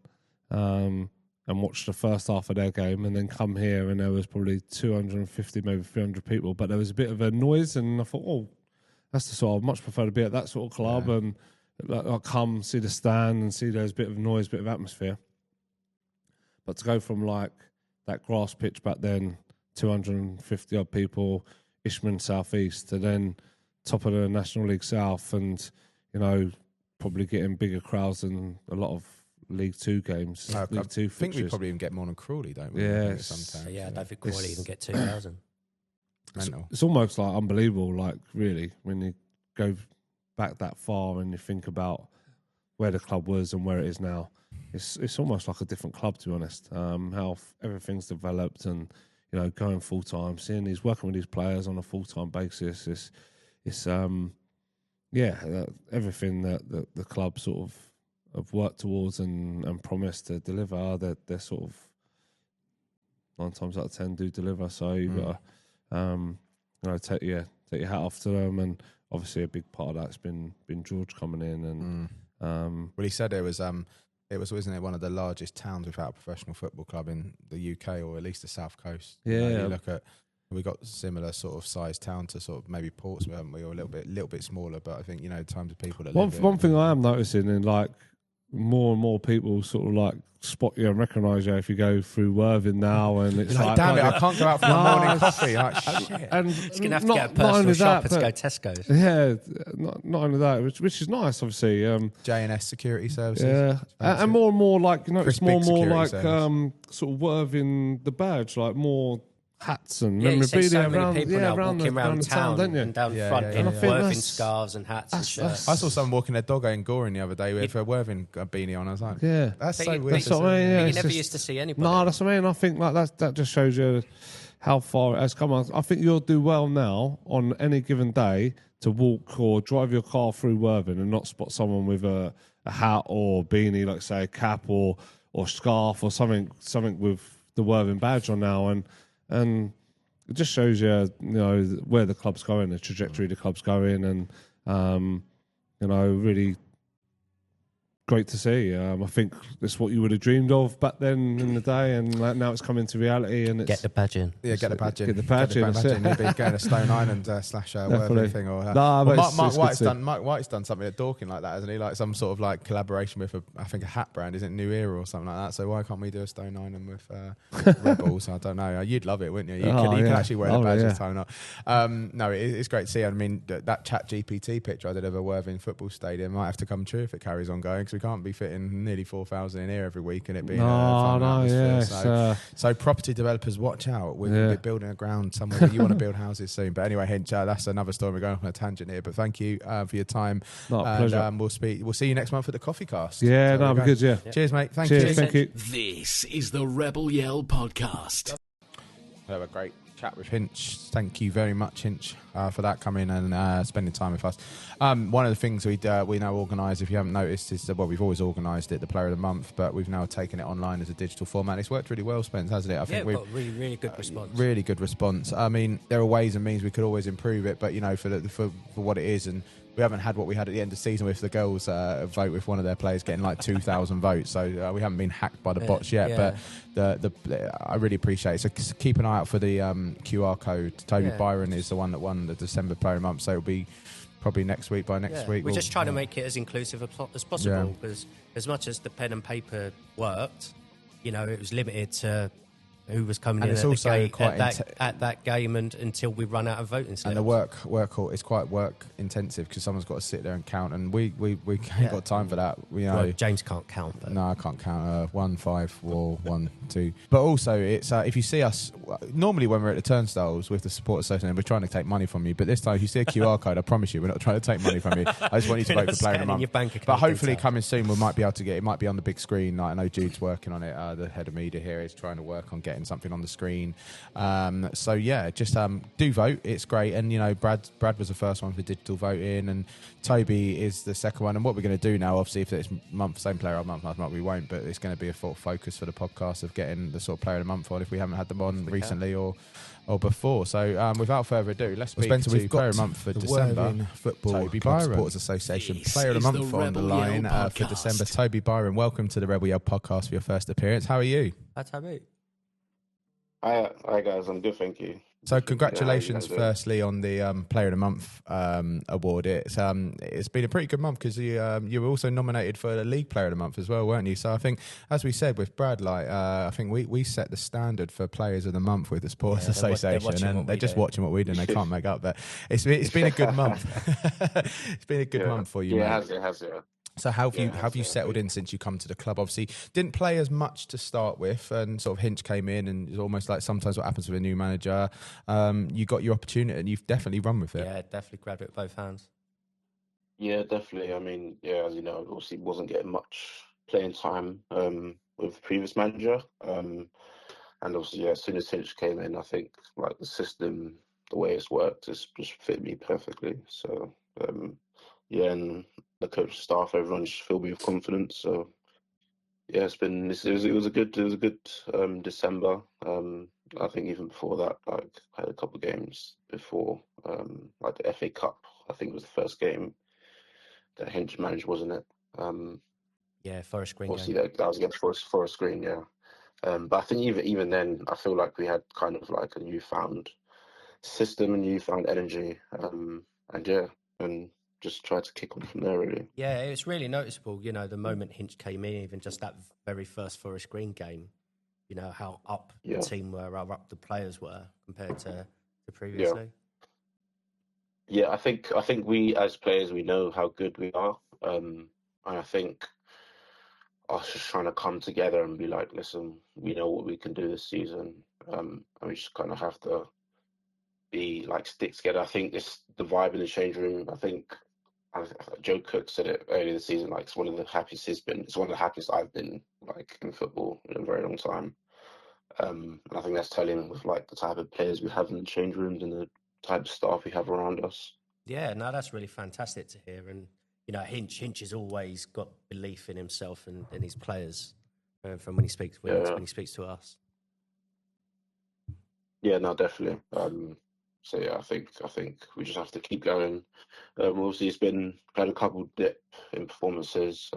and watched the first half of their game, and then come here and there was probably 250, maybe 300 people, but there was a bit of a noise, and I thought, that's the sort I'd much prefer to be at that sort of club. And I'll come see the stand and see there's a bit of noise, bit of atmosphere. But to go from like that grass pitch back then, 250 odd people, Ishman South East, to then top of the National League South, and probably getting bigger crowds than a lot of League Two games. League Two. I think we probably even get more than Crawley, don't we? Yeah, sometimes. I don't think Crawley even get 2,000. It's almost like unbelievable. Like really, when you go back that far and you think about where the club was and where it is now, it's almost like a different club, to be honest. How everything's developed, and going full time, working with these players on a full time basis. It's everything that the club sort of have worked towards and promised to deliver. They're sort of 9 times out of 10 do deliver. So you've got to take your hat off to them. And obviously, a big part of that's been George coming in, and well, he said it was wasn't it one of the largest towns without a professional football club in the UK, or at least the South Coast. Yeah, you look at, we got similar sort of size town to sort of maybe Portsmouth, haven't we, or a little bit smaller. But I think times of people that one thing I am noticing, in like more and more people sort of like spot you and recognise you if you go through Worthing now, and it's like, damn it, I can't go out for my morning coffee. Like, shit. And it's going to have to get a personal shopper to go Tesco's. Yeah, not only that, which is nice, obviously. J&S Security Services. Yeah, and more like it's more like sort of Worthing the badge, like more hats and memorabilia so many people now around the town, don't you? And down front in Worthing scarves and hats and shirts. I saw someone walking their dog in Goring the other day with a Worthing beanie on. I was like, that's so weird. That's what I mean, you never used to see anybody. No, that's what I mean. I think like that just shows you how far it has come on. I think you'll do well now on any given day to walk or drive your car through Worthing and not spot someone with a hat or beanie, like say a cap or scarf or something with the Worthing badge on now, and it just shows you, where the club's going, the trajectory the club's going, and really great to see. I think it's what you would have dreamed of back then in the day, and now it's coming to reality. And it's, get the badge in. Yeah, get the badge in. Get the badge in. You'd be going to Stone Island / Worthing thing. Or Mike White's done something at Dorking like that, hasn't he? Like some sort of like collaboration with I think a hat brand, isn't it? New Era or something like that. So why can't we do a Stone Island with Rebels? I don't know. You'd love it, wouldn't you? You could actually wear the badge this time. No, it's great to see. I mean, that Chat GPT picture I did of a Worthing football stadium might have to come true if it carries on going, because we can't be fitting nearly 4,000 in here every week and it being a fun atmosphere. So property developers, watch out. We're building a ground somewhere. You want to build houses soon. But anyway, Hinch, that's another story. We're going off on a tangent here. But thank you for your time. Pleasure. We'll see you next month at the Coffee Cast. Yeah, that'll be good. Yeah. Cheers, mate. Thank you. Thank you. This is the Rebel Yell Podcast. Have a great chat with Hinch. Thank you very much, Hinch, for that, coming and spending time with us. One of the things we now organise, if you haven't noticed, is we've always organised it, the Player of the Month, but we've now taken it online as a digital format. It's worked really well, Spence, hasn't it? I think we've got really, really good response. Really good response. I mean, there are ways and means we could always improve it, but for what it is, and we haven't had what we had at the end of the season with the girls vote with one of their players getting like 2,000 votes. So we haven't been hacked by the bots yet. But I really appreciate it. So keep an eye out for the QR code. Toby Byron is the one that won the December Player of the Month. So it'll be probably next week. By next week, we're just trying to make it as inclusive as possible, because as much as the pen and paper worked, it was limited to who was coming And in it's at, also the gate, quite at that game and until we run out of voting slips. And the work is quite work intensive because someone's got to sit there and count, and we ain't got time for that. Well, James can't count. But. No, I can't count. 1, 5, 4, 1, 2. But also, it's if you see us normally when we're at the turnstiles with the support association, we're trying to take money from you. But this time, if you see a QR code, I promise you, we're not trying to take money from you. I just want you to vote for Player of the Month. Your bank account but hopefully, coming soon, we might be able to get it. Might be on the big screen. Like, I know Jude's working on it. The head of media here is trying to work on getting something on the screen. So yeah, just do vote. It's great. And you know, Brad was the first one for digital voting, and Toby is the second one. And what we're going to do now, obviously, if it's same player of the month last month, we won't. But it's going to be a focus for the podcast of getting the sort of player of the month on if we haven't had them on recently or before. So without further ado, let's speak to player of the month for December. Football Toby Byron, Supporters Association Player of the Month on the line for December. Toby Byron, welcome to the Rebel Yell podcast for your first appearance. How are you? Hi, Toby. Hi guys, I'm good, thank you. So congratulations, firstly, on the Player of the Month award. It's been a pretty good month because you were also nominated for the League Player of the Month as well, weren't you? So I think, as we said with Brad, I think we set the standard for Players of the Month with the Supporters Association, and they're just watching what we do and they can't make up. But it's been a good month. It's been a good month for you, mate. It has. So how have you settled in since you come to the club? Obviously, didn't play as much to start with, and sort of Hinch came in, and it's almost like sometimes what happens with a new manager. You got your opportunity, and you've definitely run with it. Yeah, definitely grabbed it with both hands. Yeah, definitely. I mean, yeah, as you know, obviously wasn't getting much playing time with the previous manager, and obviously, yeah, as soon as Hinch came in, I think like the system, the way it's worked, just fit me perfectly. So. Yeah, and the coach staff, everyone just filled me with confidence. So yeah, it was a good December. I think even before that, like I had a couple of games before, like the FA Cup. I think it was the first game that Hinch managed, wasn't it? Yeah, Forest Green. Obviously, that was against Forest Green. Yeah, but I think even then, I feel like we had kind of like a newfound system and newfound energy. And just try to kick on from there, really. Yeah, it was really noticeable, you know, the moment Hinch came in, even just that very first Forest Green game, you know, how up the team were, how up the players were compared to previously. Yeah, I think we as players, we know how good we are. And I think us just trying to come together and be like, listen, we know what we can do this season. And we just kind of have to be like stick together. I think the vibe in the change room, I think Joe Cook said it earlier this season, like it's one of the happiest I've been like in football in a very long time. And I think that's telling with like the type of players we have in the change rooms and the type of staff we have around us. Yeah, no, that's really fantastic to hear. And you know, Hinch has always got belief in himself and his players from when he speaks when he speaks to us. Yeah, no, definitely. So yeah, I think we just have to keep going. Obviously, it's had a couple dip in performances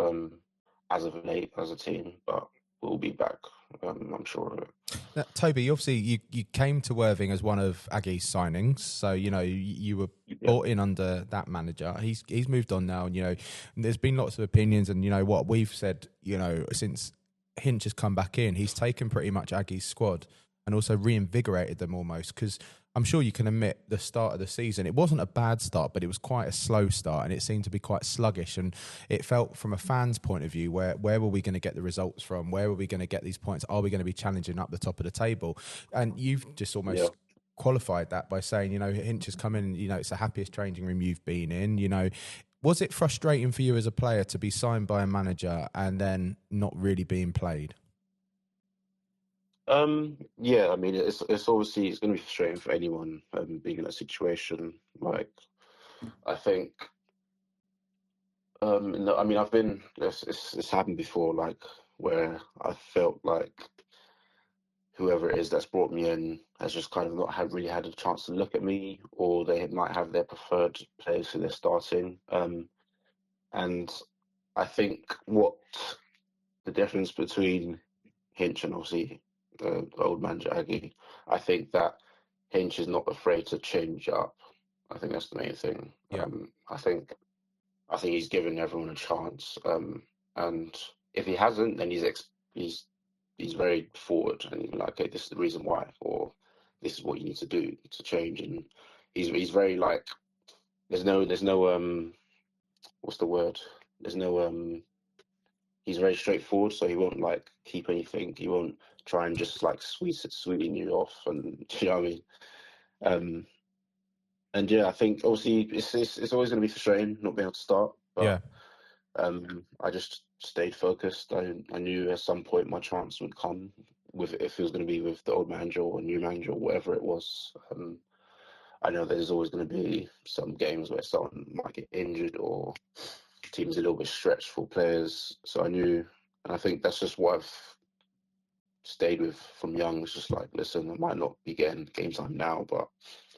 as of late as a team, but we'll be back. I'm sure of it. Now, Toby, obviously you came to Worthing as one of Aggie's signings, so you know you were brought in under that manager. He's moved on now, and you know there's been lots of opinions, and you know what we've said. You know, since Hinch has come back in, he's taken pretty much Aggie's squad and also reinvigorated them almost, because I'm sure you can admit the start of the season, it wasn't a bad start, but it was quite a slow start, and it seemed to be quite sluggish. And it felt from a fan's point of view, where were we going to get the results from? Where were we going to get these points? Are we going to be challenging up the top of the table? And you've just almost qualified that by saying, you know, Hinch has come in, you know, it's the happiest changing room you've been in, you know. Was it frustrating for you as a player to be signed by a manager and then not really being played? Yeah, I mean, it's obviously it's going to be frustrating for anyone being in that situation. Like, I think, no, I mean, it's happened before, like where I felt like whoever it is that's brought me in has just kind of not really had a chance to look at me, or they might have their preferred players who they're starting. And I think what the difference between Hinch and obviously the old manager Aggie, I think that Hinch is not afraid to change up. I think that's the main thing. Yeah. I think he's given everyone a chance. And if he hasn't, then he's he's very forward, and he's like, okay, this is the reason why, or this is what you need to do to change. And he's very like, there's no what's the word? There's no he's very straightforward, so he won't like keep anything. He won't try and just like sweeten you off, and you know what I mean. And yeah, I think obviously it's always going to be frustrating not being able to start. But I just stayed focused. I knew at some point my chance would come, with if it was going to be with the old manager or new manager or whatever it was. I know there's always going to be some games where someone might get injured or teams a little bit stretched for players. So I knew, and I think that's just what I've stayed with from young. It's just like, listen, I might not be getting game time now, but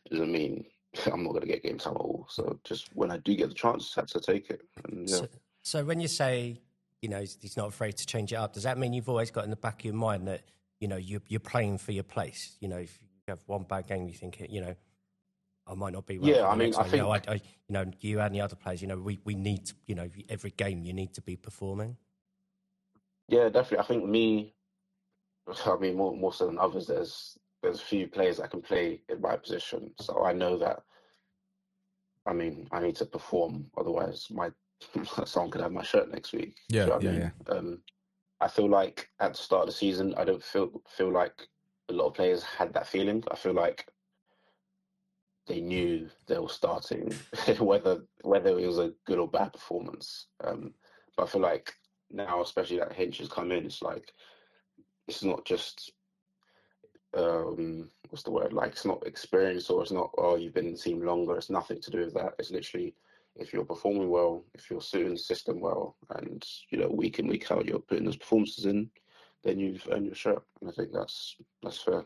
it doesn't mean I'm not going to get game time at all. So just when I do get the chance, I have to take it. And, yeah. So when you say, you know, he's not afraid to change it up, does that mean you've always got in the back of your mind that, you know, you're playing for your place? You know, if you have one bad game, you think, you know, I might not be well. Yeah, I mean, I think... you know, you and the other players, you know, we need to, you know, every game you need to be performing. Yeah, definitely. I think more so than others, there's a few players that can play in my position. So I know that, I mean, I need to perform. Otherwise, someone could have my shirt next week. Yeah, you know what I mean? I feel like at the start of the season, I don't feel like a lot of players had that feeling. I feel like they knew they were starting, whether it was a good or bad performance. But I feel like now, especially that Hinch has come in, it's like, it's not just what's the word? Like, it's not experience, or it's not, oh, you've been in the team longer. It's nothing to do with that. It's literally, if you're performing well, if you're suiting the system well, and you know, week in, week out, you're putting those performances in, then you've earned your shirt. And I think that's fair.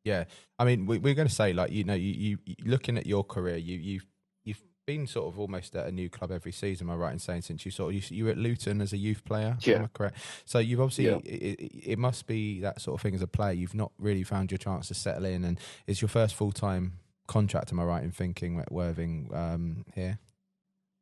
Yeah, I mean, we're going to say, like, you know, you looking at your career, you've been sort of almost at a new club every season. Am I right in saying, since you were at Luton as a youth player? Yeah, am I correct? So you've obviously it must be that sort of thing as a player. You've not really found your chance to settle in, and it's your first full-time contract. Am I right in thinking at Worthing here?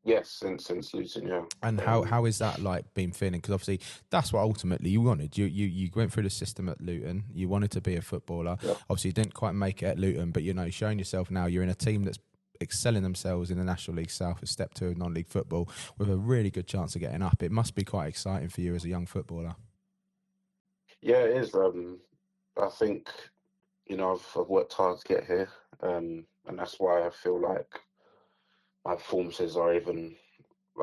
Yes, since Luton, yeah. And how is that like been feeling? Because obviously that's what ultimately you wanted. You went through the system at Luton. You wanted to be a footballer. Yeah. Obviously you didn't quite make it at Luton, but you know, showing yourself now, you're in a team that's excelling themselves in the National League South as step 2 of non-league football with a really good chance of getting up. It must be quite exciting for you as a young footballer. Yeah, it is. I think, you know, I've worked hard to get here, and that's why I feel like my performances are even,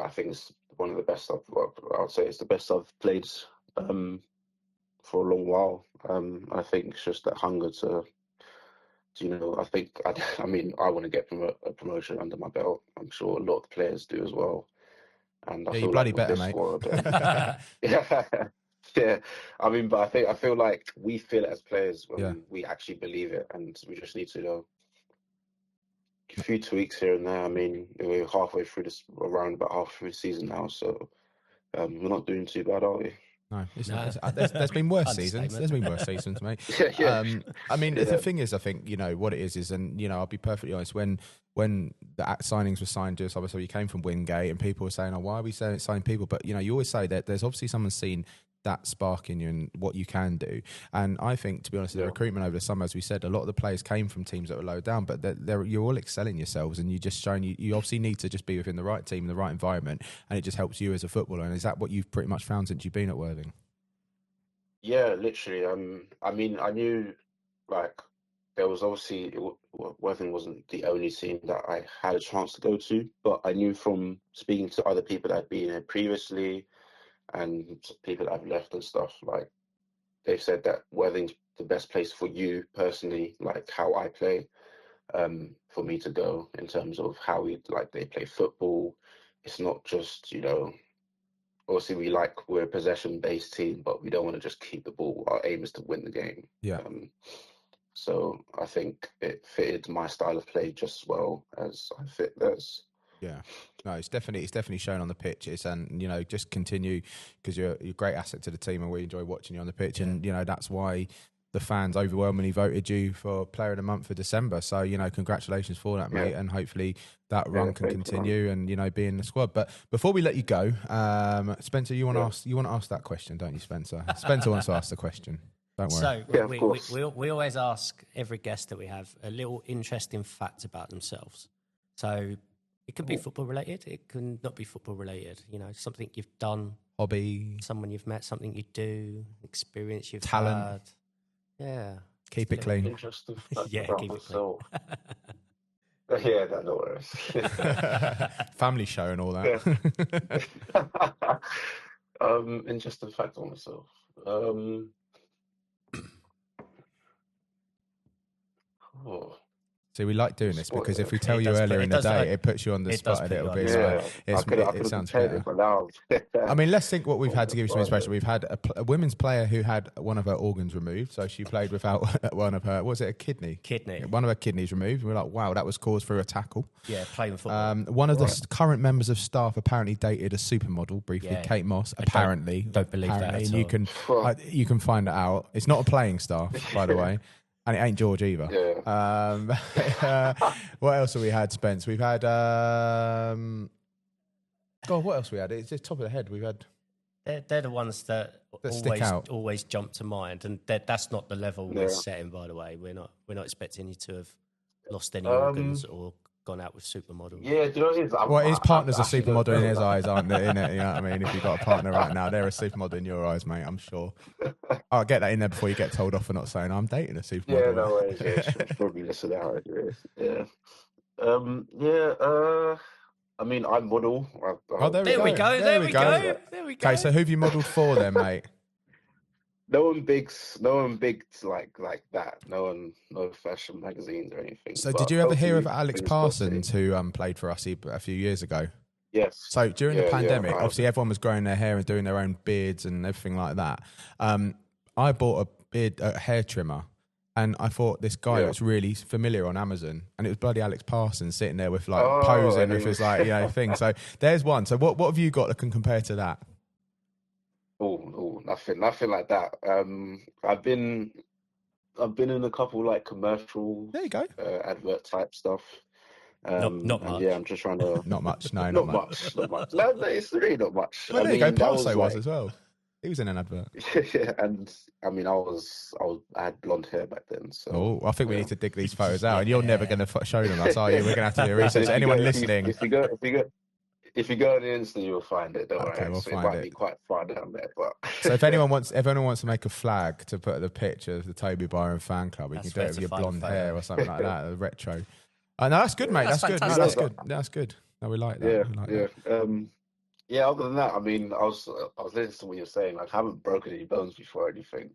I think it's one of the best I would say it's the best I've played for a long while. I think it's just that hunger to you know, I think, I mean, I want to get a promotion under my belt. I'm sure a lot of the players do as well. And I feel you bloody like better, this mate. squad, yeah. I mean, but I feel like we feel it as players when we actually believe it, and we just need to, you know, a few tweaks here and there. I mean, we're halfway through around about halfway through the season now, so we're not doing too bad, are we? No, there's been worse seasons. There's been worse seasons, mate. Yeah. I mean, the thing is, I think, you know, what it is, and, you know, I'll be perfectly honest, when the signings were signed, just obviously you came from Wingate and people were saying, oh, why are we signing people? But, you know, you always say that there's obviously someone seen that spark in you and what you can do. And I think, to be honest, the recruitment over the summer, as we said, a lot of the players came from teams that were low down, but you're all excelling yourselves, and you just showing you obviously need to just be within the right team, the right environment, and it just helps you as a footballer. And is that what you've pretty much found since you've been at Worthing? Yeah, literally. I mean, I knew, like, there was obviously, Worthing wasn't the only team that I had a chance to go to, but I knew from speaking to other people that had been here previously and people that have left and stuff, like, they've said that Worthing's the best place for you personally, like how I play, for me to go in terms of how they play football. It's not just, you know, obviously we're a possession-based team, but we don't want to just keep the ball. Our aim is to win the game. Yeah. So I think it fitted my style of play just as well as I fit theirs. Yeah, no, it's definitely shown on the pitch. And, you know, just continue, because you're a great asset to the team, and we enjoy watching you on the pitch. Yeah. And, you know, that's why the fans overwhelmingly voted you for Player of the Month for December. So, congratulations for that, mate. And hopefully that run can continue and, be in the squad. But before we let you go, Spencer, you want to ask that question, don't you, Spencer? Spencer wants to ask the question. Don't worry. So we always ask every guest that we have a little interesting fact about themselves. So it can be football related. It can not be football related. Something you've done. Hobby. Someone you've met, something you do, experience you've Talent. had. Yeah. Keep it clean. Interesting fact Yeah, about keep it myself. Yeah, that no worries. Family show and all that. Interesting fact on myself. See, we like doing this because if we tell you earlier in the day, it puts you on the spot a little bit. So it sounds better. I mean, let's think what we've had to give you some inspiration. We've had a women's player who had one of her organs removed. So she played without one of her, was it a kidney? Kidney. One of her kidneys removed. We're like, wow, that was caused through a tackle. Yeah, playing football. One of the current members of staff apparently dated a supermodel briefly, Kate Moss, apparently. Don't believe that at all. And you can find it out. It's not a playing staff, by the way. And it ain't George either. Yeah. What else have we had, Spence? We've had... God, what else we had? It's just top of the head. We've had... They're the ones that stick out. always jump to mind. And that's not the level we're setting, by the way. We're not expecting you to have lost any organs or gone out with supermodels. Yeah, do you know what it is? His partner's a supermodel in his eyes, aren't they? Innit? You know what I mean? If you've got a partner right now, they're a supermodel in your eyes, mate, I'm sure. I'll get that in there before you get told off for not saying I'm dating a supermodel. Yeah, no worries. Yeah, should probably listen out. Yeah. I mean, I model. There we go. Okay, so who've you modelled for then, mate? No one big like that. No fashion magazines or anything. So did you ever hear of Alex Parsons, who played for us a few years ago? Yes. So during the pandemic, obviously everyone was growing their hair and doing their own beards and everything like that. I bought a hair trimmer, and I thought this guy looks really familiar on Amazon, and it was bloody Alex Parsons sitting there with posing with his thing. So there's one. So what have you got that can compare to that? Oh, nothing like that. I've been in a couple commercial. There you go. Advert type stuff. Not much. Yeah, I'm just trying to. Not much. No, not much. Not much. No, it's really not much. Well, there you go. Palso was as well. He was in an advert. Yeah, and I mean, I had blonde hair back then. So. I think we need to dig these photos out, and you're never going to show them us, are you? We're going to have to do research. Anyone listening? If you go on the Insta, you'll find it. Don't worry. We'll find it. It might be quite far down there, but so if anyone wants to make a flag to put the picture of the Toby Byron fan club, you can do it with your blonde hair or something like that, a retro. No, that's good, mate. That's good. No, that's good. That's good. No, we like that. Yeah. Other than that, I mean, I was listening to what you're saying. I haven't broken any bones before or anything.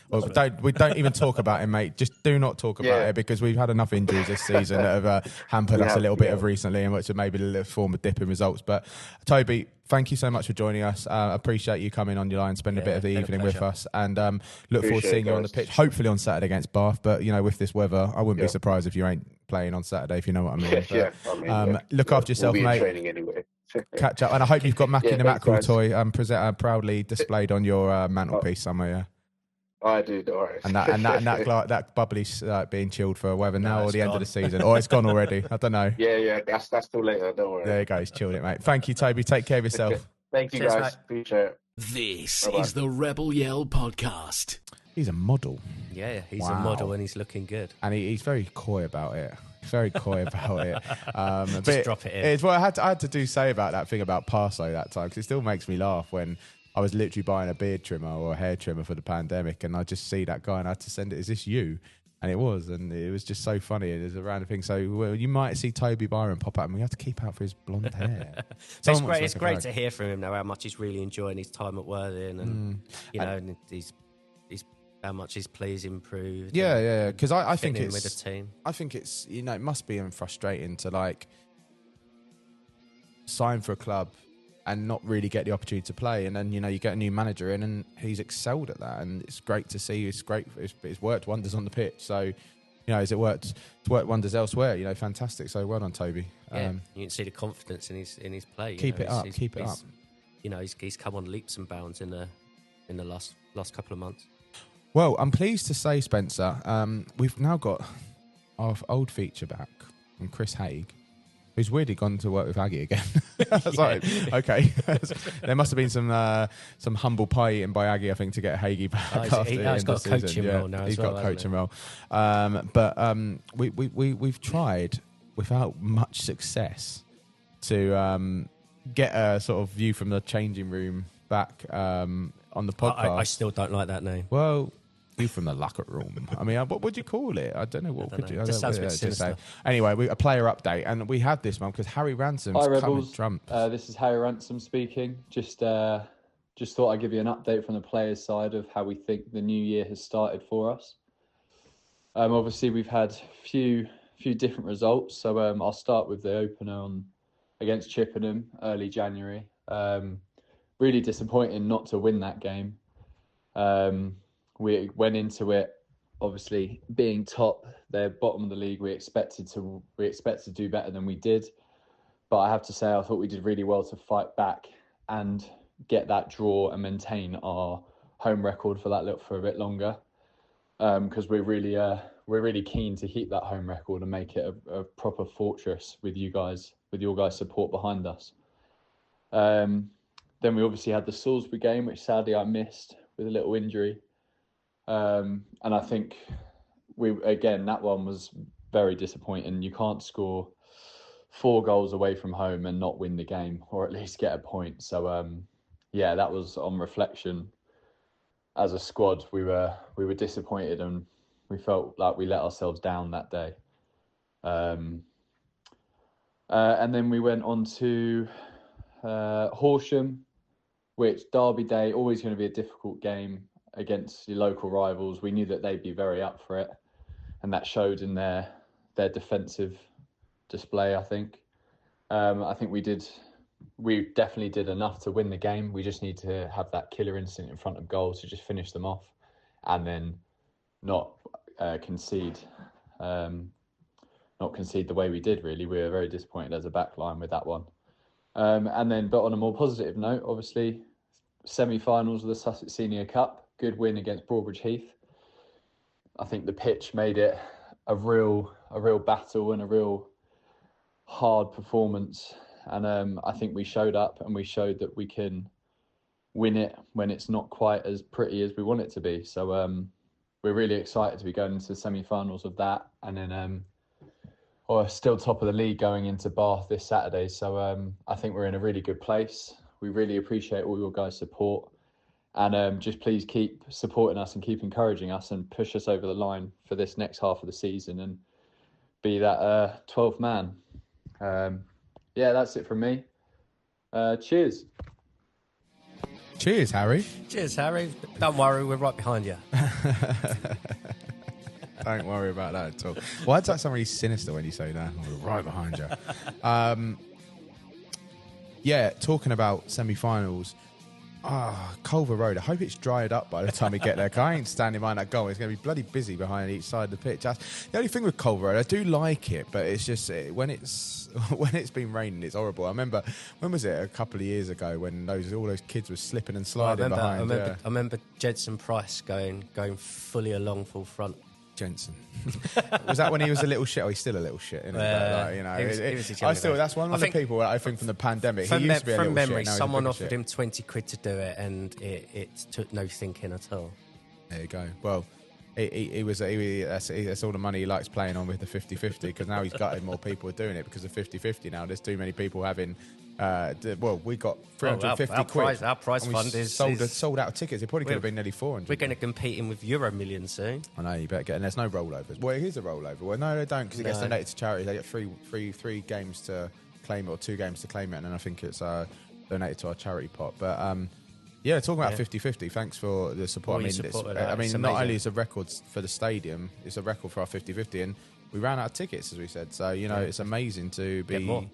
Well, we don't even talk about it, mate. Just do not talk about it, because we've had enough injuries this season that have hampered us a little bit of recently, and which have maybe a little form of dip in results. But Toby, thank you so much for joining us. Appreciate you coming on your line, spend a bit of the evening with us, and look forward to seeing you on the pitch. Hopefully on Saturday against Bath, but with this weather, I wouldn't be surprised if you ain't playing on Saturday, if you know what I mean. Look after yourself, mate. Training anyway. Catch up, and I hope you've got Mackie the Mackerel toy proudly displayed on your mantelpiece somewhere. Yeah, I do. Don't worry. And that bubbly's being chilled for whether now or the end of the season, or it's gone already. I don't know. Yeah, that's still later. Don't worry. There you go. He's chilled it, mate. Thank you, Toby. Take care of yourself. Okay. Thank you, guys. Mate. Appreciate it. This is the Rebel Yell podcast. He's a model. Yeah, he's a model, and he's looking good. And he's very coy about it. Very coy about it. Just drop it in. It's what I had to say about that thing about Parso that time, because it still makes me laugh when I was literally buying a beard trimmer or a hair trimmer for the pandemic, and I just see that guy and I had to send it, is this you? And it was just so funny. It was a random thing. So you might see Toby Byron pop up, and we have to keep out for his blonde hair. It's great to hear from him now how much he's really enjoying his time at Worthing, and and he's how much his play's improved. Yeah. Because I think it's with the team. I think it's it must be frustrating to sign for a club and not really get the opportunity to play, and then you get a new manager in, and he's excelled at that, and it's great to see. It's great. It's worked wonders on the pitch. So it's worked wonders elsewhere. Fantastic. So well done, Toby. Yeah, you can see the confidence in his play. Keep it up. Keep it up. He's come on leaps and bounds in the last couple of months. Well, I'm pleased to say, Spencer, we've now got our old feature back from Chris Haig, who's weirdly gone to work with Aggie again. I was like, okay. There must have been some humble pie eaten by Aggie, I think, to get Hagee back after the end he's got of the a coaching season. role now. He's got a coaching role. But we've tried without much success to get a sort of view from the changing room back on the podcast. I still don't like that name. Well, you from the locker room. I mean, what would you call it? I don't know. What could you? It just sounds a bit sinister. Anyway, a player update, and we had this one because Harry Ransom's Hi, coming Rebels. Trump. This is Harry Ransom speaking. Just thought I'd give you an update from the players' side of how we think the new year has started for us. Obviously, we've had a few different results. So I'll start with the opener against Chippenham early January. Really disappointing not to win that game. We went into it obviously being top, they're bottom of the league. We expected to do better than we did, but I have to say I thought we did really well to fight back and get that draw and maintain our home record for a bit longer. Because we're really keen to keep that home record and make it a proper fortress with your guys' support behind us. Then we obviously had the Salisbury game, which sadly I missed with a little injury. And I think that one was very disappointing. You can't score 4 goals away from home and not win the game, or at least get a point. So that was, on reflection, as a squad, we were disappointed and we felt like we let ourselves down that day. And then we went on to Horsham, which Derby Day, always going to be a difficult game against your local rivals. We knew that they'd be very up for it, and that showed in their defensive display, I think. I think we definitely did enough to win the game. We just need to have that killer instinct in front of goal to just finish them off and then not concede the way we did, really. We were very disappointed as a back line with that one. But on a more positive note, obviously, semi-finals of the Sussex Senior Cup, good win against Broadbridge Heath. I think the pitch made it a real battle and a real hard performance. And I think we showed up and we showed that we can win it when it's not quite as pretty as we want it to be. So we're really excited to be going into the semi-finals of that. And then we're still top of the league going into Bath this Saturday. So I think we're in a really good place. We really appreciate all your guys' support. And just please keep supporting us and keep encouraging us and push us over the line for this next half of the season and be that 12th man. That's it from me. Cheers. Cheers, Harry. Cheers, Harry. Don't worry, we're right behind you. Don't worry about that at all. Why does that sound really sinister when you say that? We're right behind you. Talking about semi-finals. Culver Road. I hope it's dried up by the time we get there, because I ain't standing behind that goal. It's going to be bloody busy behind each side of the pitch. That's the only thing with Culver Road. I do like it, but it's just when it's been raining, it's horrible. I remember, when was it? A couple of years ago when all those kids were slipping and sliding behind. I remember Jedson Price going fully along full front. Jensen. Was that when he was a little shit? Oh, he's still a little shit, isn't he? He was that's one of the people I think from the pandemic. He used to be a little memory, shit. Someone offered him 20 quid to do it, and it took no thinking at all. There you go. Well, that's all the money he likes playing on with the 50-50, because now he's gutted more people are doing it because of 50-50 now. There's too many people having... we got 350 quid. Our prize fund is sold out of tickets. It probably could have been nearly 400. We're going to compete in with Euro Millions soon. I know, you better get. And there's no rollovers. Well, here's a rollover. Well, no, they don't, because it gets donated to charity. They get three games to claim it, or 2 games to claim it, and then I think it's donated to our charity pot. But talking about 50-50. Thanks for the support. Not only is it a record for the stadium, it's a record for our 50-50, and we ran out of tickets, as we said. So it's amazing to be. Get more.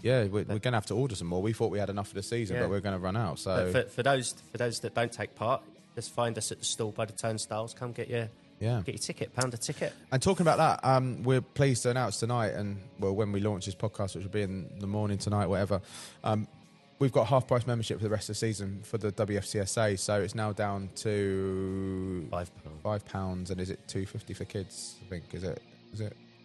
Yeah, we're going to have to order some more. We thought we had enough for the season, but we're going to run out. So for those that don't take part, just find us at the stall by the turnstiles. Come get your ticket, pound a ticket. And talking about that, we're pleased to announce tonight, and when we launch this podcast, which will be in the morning tonight, whatever. we've got half price membership for the rest of the season for the WFCSA, so it's now down to £5, and is it £2.50 for kids? I think is it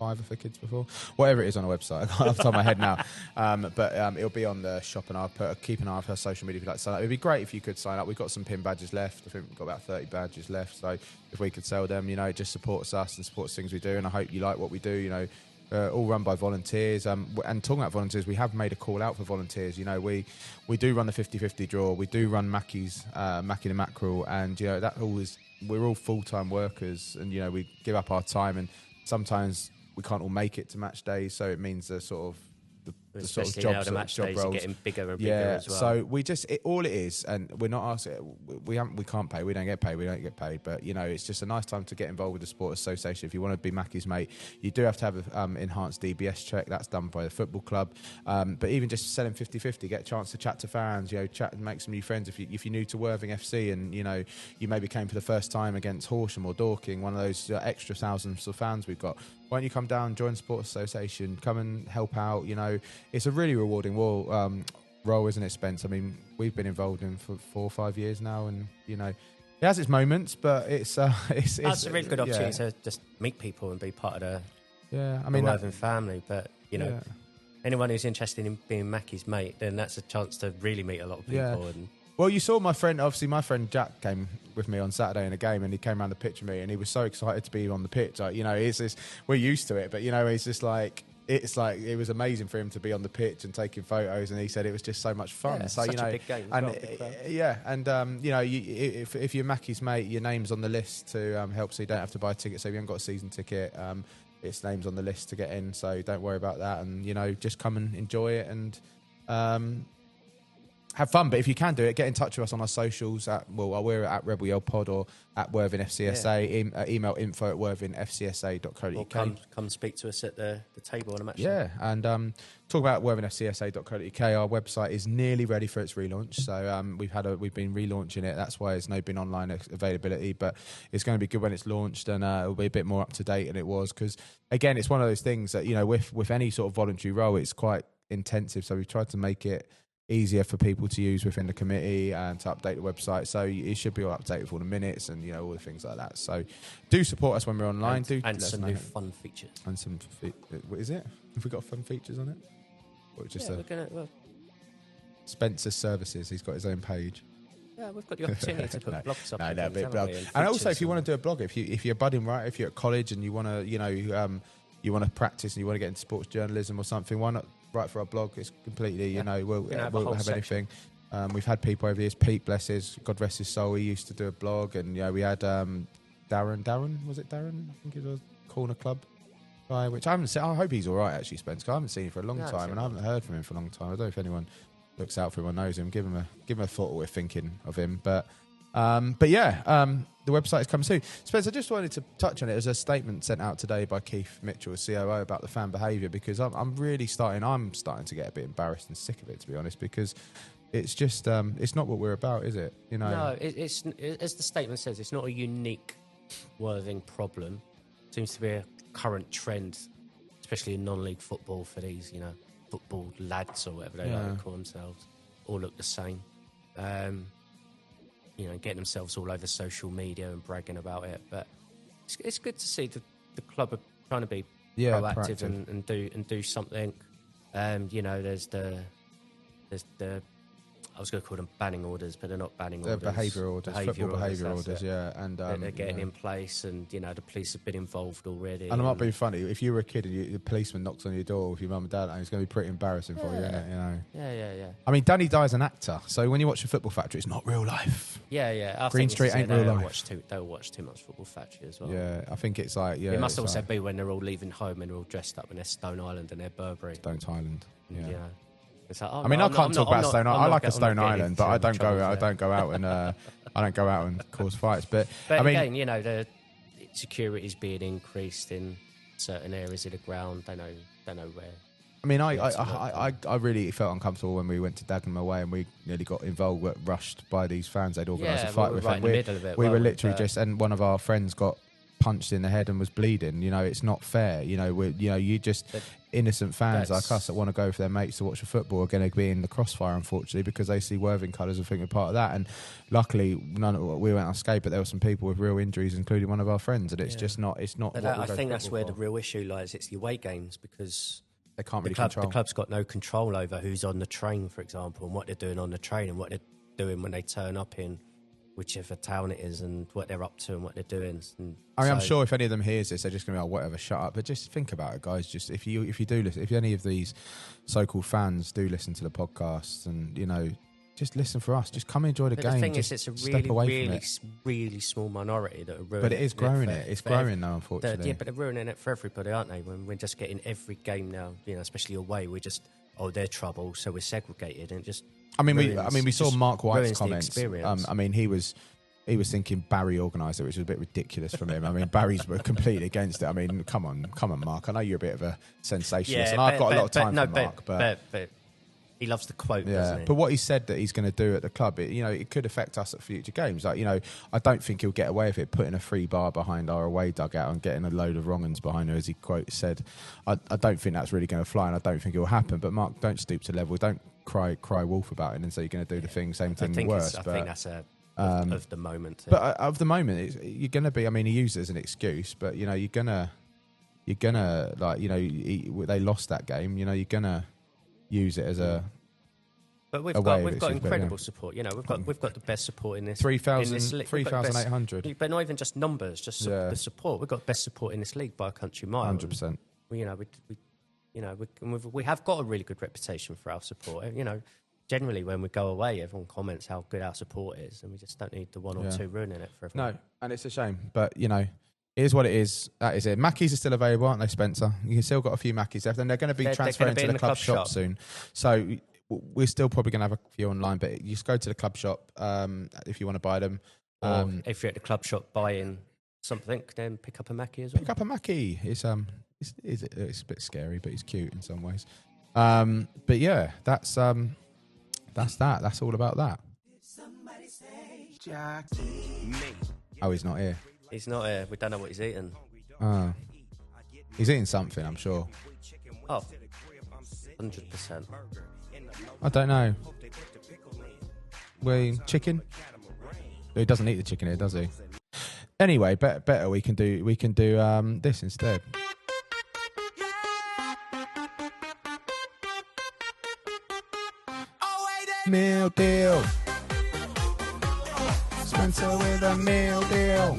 £5 for kids before? Whatever it is on the website, I can't off the top of my head now. But it'll be on the shop, and I'll keep an eye on her social media if you'd like to sign up. It'd be great if you could sign up. We've got some pin badges left. I think we've got about 30 badges left. So if we could sell them, you know, it just supports us and supports things we do. And I hope you like what we do. You know, all run by volunteers. And talking about volunteers, we have made a call out for volunteers. You know, we do run the 50-50 draw. We do run Mackie's, Mackie the Mackerel, and you know we're all full-time workers, and you know we give up our time, and sometimes we can't all make it to match days, so it means the sort of jobs, job roles are getting bigger and bigger as well. So we just all it is, and we're not asking. We can't pay. We don't get paid. We don't get paid. But you know, it's just a nice time to get involved with the sport association. If you want to be Mackie's mate, you do have to have an enhanced DBS check. That's done by the football club. But even just selling 50-50, get a chance to chat to fans. You know, chat and make some new friends. If you're new to Worthing FC, and you know you maybe came for the first time against Horsham or Dorking, one of those extra thousands of fans we've got. Why don't you come down, join the Sports Association, come and help out? You know, it's a really rewarding role, isn't it, Spence? I mean, we've been involved in for 4 or 5 years now, and you know, it has its moments, but it's a really good opportunity to just meet people and be part of the Worthing family. But you know, anyone who's interested in being Mackie's mate, then that's a chance to really meet a lot of people. Yeah. And well, you saw my friend Jack came with me on Saturday in a game, and he came around the pitch with me, and he was so excited to be on the pitch. Like, you know, we're used to it, but you know, he's just like, it was amazing for him to be on the pitch and taking photos, and he said it was just so much fun. Yeah, so such you know, a big game, you know, if you're Mackie's mate, your name's on the list to help, so you don't have to buy a ticket. So if you haven't got a season ticket, its name's on the list to get in. So don't worry about that, and you know, just come and enjoy it and have fun. But if you can do it, get in touch with us on our socials. We're at Rebel Yell Pod or at Worthing FCSA. Yeah. Email info@worthingfcsa.co.uk. Or come speak to us at the table on a match. Yeah, and talk about worthingfcsa.co.uk. Our website is nearly ready for its relaunch. So we've been relaunching it. That's why there's no been online availability. But it's going to be good when it's launched, and it'll be a bit more up to date than it was. Because again, it's one of those things that, you know, with any sort of voluntary role, it's quite intensive. So we've tried to make it easier for people to use within the committee and to update the website, so it should be all updated with all the minutes and, you know, all the things like that. So do support us when we're online, and some new fun features, and some what is it? Have we got fun features on it, or just Spencer Services? He's got his own page. Yeah, we've got the opportunity to put blogs up. And also, if you want to do a blog, if you're a budding writer, if you're at college and you want to, you know, you want to practice and you want to get into sports journalism or something, why not write for our blog? It's completely, you know, we'll have anything. We've had people over the years. Pete, bless his, God rest his soul, he used to do a blog, and you know, we had Darren, was it Darren? I think he was Corner Club guy, which I haven't seen. I hope he's all right, actually, Spence, because I haven't seen him for a long time, and I haven't heard from him for a long time. I don't know if anyone looks out for him or knows him. Give him a thought what we're thinking of him. But the website is coming soon. Spence, I just wanted to touch on it. There's a statement sent out today by Keith Mitchell, COO, about the fan behaviour, because I'm starting to get a bit embarrassed and sick of it, to be honest, because it's just it's not what we're about, is it? You know, no, it's as the statement says, it's not a unique Worthing problem. It seems to be a current trend, especially in non-league football, for these, you know, football lads or whatever they like to call themselves, all look the same. You know, getting themselves all over social media and bragging about it. But it's good to see the club are trying to be proactive and do something. You know, there's the I was going to call them banning orders, but they're not banning orders. They're football behaviour orders, yeah. And they're getting in place, and you know, the police have been involved already. And it might be funny if you were a kid and the policeman knocks on your door with your mum and dad, and it's going to be pretty embarrassing for you, isn't it? You know. Yeah. I mean, Danny Dye's an actor, so when you watch the Football Factory, it's not real life. Yeah. Green Street ain't real life. They'll watch too much Football Factory as well. Yeah, I think it's like It must also be when they're all leaving home and they're all dressed up in their Stone Island and their Burberry. Stone Island. Yeah. It's like, I mean, I can't talk about Stone Island. I like a Stone Island, but I don't go out and cause fights. But I mean, again, you know, the security is being increased in certain areas of the ground. They know where. I mean, I really felt uncomfortable when we went to Dagenham away and we nearly got rushed by these fans. They'd organised a fight with them. We were literally and one of our friends got punched in the head and was bleeding. You know, it's not fair. You know, you just innocent fans like us that want to go for their mates to watch the football are going to be in the crossfire, unfortunately, because they see Worthing colours and think we're part of that. And luckily, we went unscathed, but there were some people with real injuries, including one of our friends, and it's just not. It's not. But I think that's where the real issue lies. It's the away games, because they can't really control. The club's got no control over who's on the train, for example, and what they're doing on the train, and what they're doing when they turn up in whichever town it is, and what they're up to and what they're doing. And I'm sure if any of them hears this, they're just going to be like, whatever, shut up. But just think about it, guys. Just if you do listen, if any of these so-called fans do listen to the podcasts, and, you know, just listen for us. Just come enjoy the game. The thing just is, it's a really small minority that are ruining it. But it is growing it. It's growing now, unfortunately. Yeah, but they're ruining it for everybody, aren't they? When we're just getting every game now, you know, especially away, we're just, they're trouble, so we're segregated, and just. We saw Mark White's comments. I mean, he was thinking Barry organised it, which was a bit ridiculous from him. I mean, Barry's completely against it. I mean, come on, Mark. I know you're a bit of a sensationalist, and I've got a lot of time for Mark. But he loves the quote, doesn't he? But what he said that he's going to do at the club, it could affect us at future games. Like, I don't think he'll get away with it, putting a free bar behind our away dugout and getting a load of wrong-uns behind her, as he quote said. I don't think that's really going to fly, and I don't think it will happen. But Mark, don't stoop to level. Don't cry wolf about it and say you're going to do the same thing worse. I think that's of the moment. But of the moment, you're going to be. I mean, he used it as an excuse, but you're gonna they lost that game. You're gonna use it as a. But we've got incredible support. We've got the best support in this. 3,800. But not even just numbers, just the support. We've got the best support in this league by a country mile. 100%. We have got a really good reputation for our support. Generally when we go away, everyone comments how good our support is, and we just don't need the one or two ruining it for everyone. No, and it's a shame, but it is what it is. That is it. Mackies are still available, aren't they, Spencer? You still got a few Mackies left, and they're going to be transferring to the club shop soon. So we're still probably going to have a few online, but you just go to the club shop if you want to buy them. Or if you're at the club shop buying something, then pick up a Mackie as well. Pick up a Mackie. It's a bit scary, but it's cute in some ways. But yeah, that's that. That's all about that. Oh, he's not here. He's not here. We don't know what he's eating. He's eating something, I'm sure. 100%. I don't know. Chicken? He doesn't eat the chicken here, does he? Anyway, better we can do this instead. Meal deal. Spencer with a meal deal.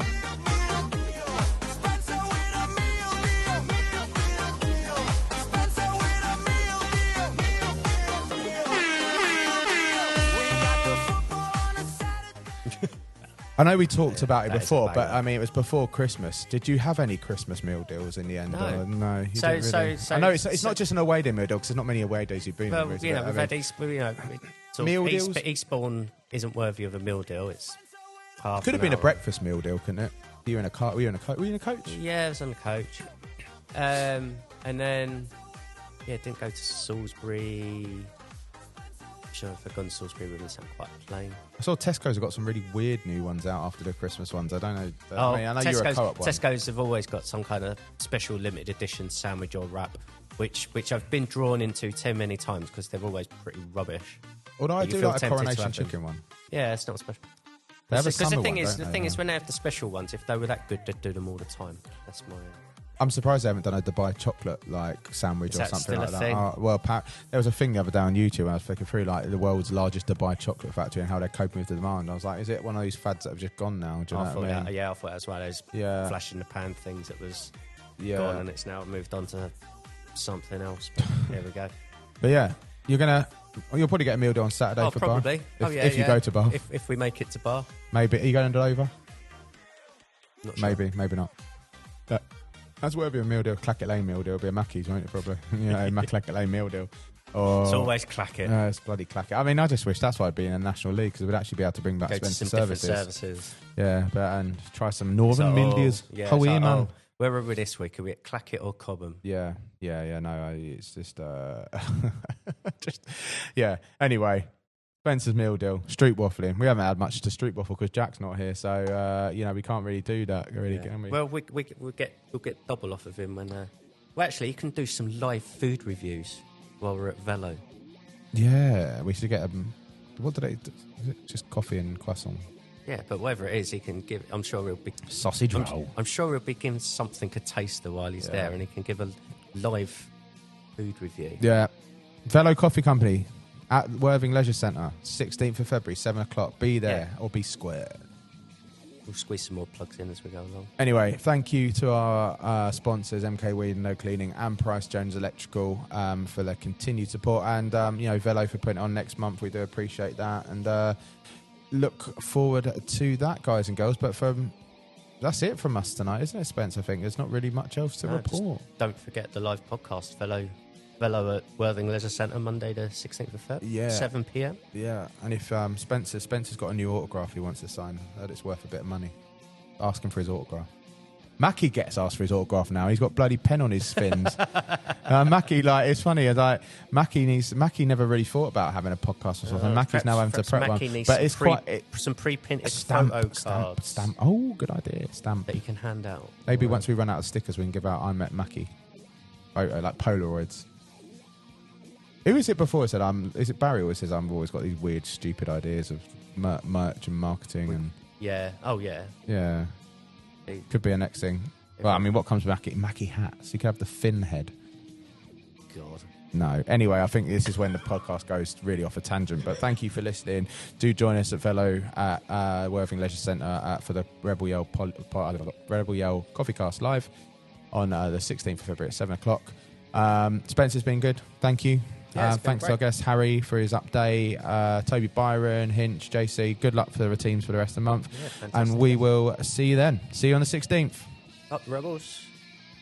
I know we talked about it before, but I mean, it was before Christmas. Did you have any Christmas meal deals in the end? No. You didn't really. I know it's not just an away day meal deal, because there's not many away days you've been in. We've had meal deals. Eastbourne isn't worthy of a meal deal. It's half. Could have been a breakfast meal deal, couldn't it? Were you in a car? Were you in a coach? Yeah, I was on a coach. And then didn't go to Salisbury. Sure, if I'd gone to Salisbury, it would sound quite plain. I saw Tesco's have got some really weird new ones out after the Christmas ones. I don't know. I know you're a co-op one. Tesco's have always got some kind of special limited edition sandwich or wrap, which I've been drawn into too many times because they're always pretty rubbish. Although I do like a coronation chicken one. Yeah, it's not special. Because the thing is, when they have the special ones, if they were that good, they'd do them all the time. That's my. I'm surprised they haven't done a Dubai chocolate sandwich or something like that. There was a thing the other day on YouTube. I was flicking through the world's largest Dubai chocolate factory and how they're coping with the demand. I was like, is it one of those fads that have just gone now? Do you know what I mean? I thought that's one of those flash in the pan things that was gone, and it's now moved on to something else. But there we go. But yeah, you'll probably get a meal deal on Saturday for probably. Bar. If you go to Bar. If we make it to Bar. Maybe. Are you going to Dover? Not sure. Maybe not. But that's worthy of a meal deal. Clackett Lane meal deal. It'll be a Mackey's, won't it, probably? Clackett Lane meal deal. It's always Clackett. It's bloody Clackett. I mean, I just wish that's why I'd be in a national league, because we'd actually be able to bring back Spencer services. Yeah, and try some Northern Mindias. Yeah, where are we this week? Are we at Clackett or Cobham? Yeah. No, it's just, Anyway, Spencer's meal deal, stroopwaffling. We haven't had much to stroopwaffle because Jack's not here, so we can't really do that, really, can we? Well, we'll get double off of him when. Well, actually, you can do some live food reviews while we're at Velo. Yeah, we should get what do they do? Is it just coffee and croissant? Yeah, but whatever it is, he can give. I'm sure he'll be sausage roll. I'm sure he'll be giving something a taster while he's there, and he can give a live food review. Yeah, Velo Coffee Company at Worthing Leisure Centre, 16th of February, 7 o'clock. Be there or be square. We'll squeeze some more plugs in as we go along. Anyway, thank you to our sponsors, MK Weed and No Cleaning, and Price Jones Electrical, for their continued support, and Velo for putting it on next month. We do appreciate that, and look forward to that, guys and girls. But that's it from us tonight, isn't it, Spence? I think there's not really much else to report. Don't forget the live podcast, Velo at Worthing Leisure Centre, Monday the 16th of February, 7 p.m. Yeah, and if Spencer's got a new autograph he wants to sign, that it's worth a bit of money. Ask him for his autograph. Mackie gets asked for his autograph now. He's got bloody pen on his fins. Mackie, it's funny. Mackie never really thought about having a podcast or something. Mackie's now having to prep one. But it's some pre-printed photo cards. Stamp. Oh, good idea. Stamp that you can hand out. Maybe once we run out of stickers, we can give out I Met Mackie photo, like Polaroids. Who is it before? Is it Barry always says I've always got these weird, stupid ideas of merch and marketing and yeah. Oh yeah. Yeah. Could be a next thing. Well, I mean, what comes with Mackie hats? You could have the fin head. God. No. Anyway, I think this is when the podcast goes really off a tangent. But thank you for listening. Do join us at Velo at Worthing Leisure Centre for the Rebel Yell Coffee Cast live on the 16th of February at 7 o'clock. Spencer's been good. Thank you. Thanks to our guest Harry for his update. Toby Byron, Hinch, JC. Good luck for the teams for the rest of the month. Yeah, and we will see you then. See you on the 16th. Up Rebels.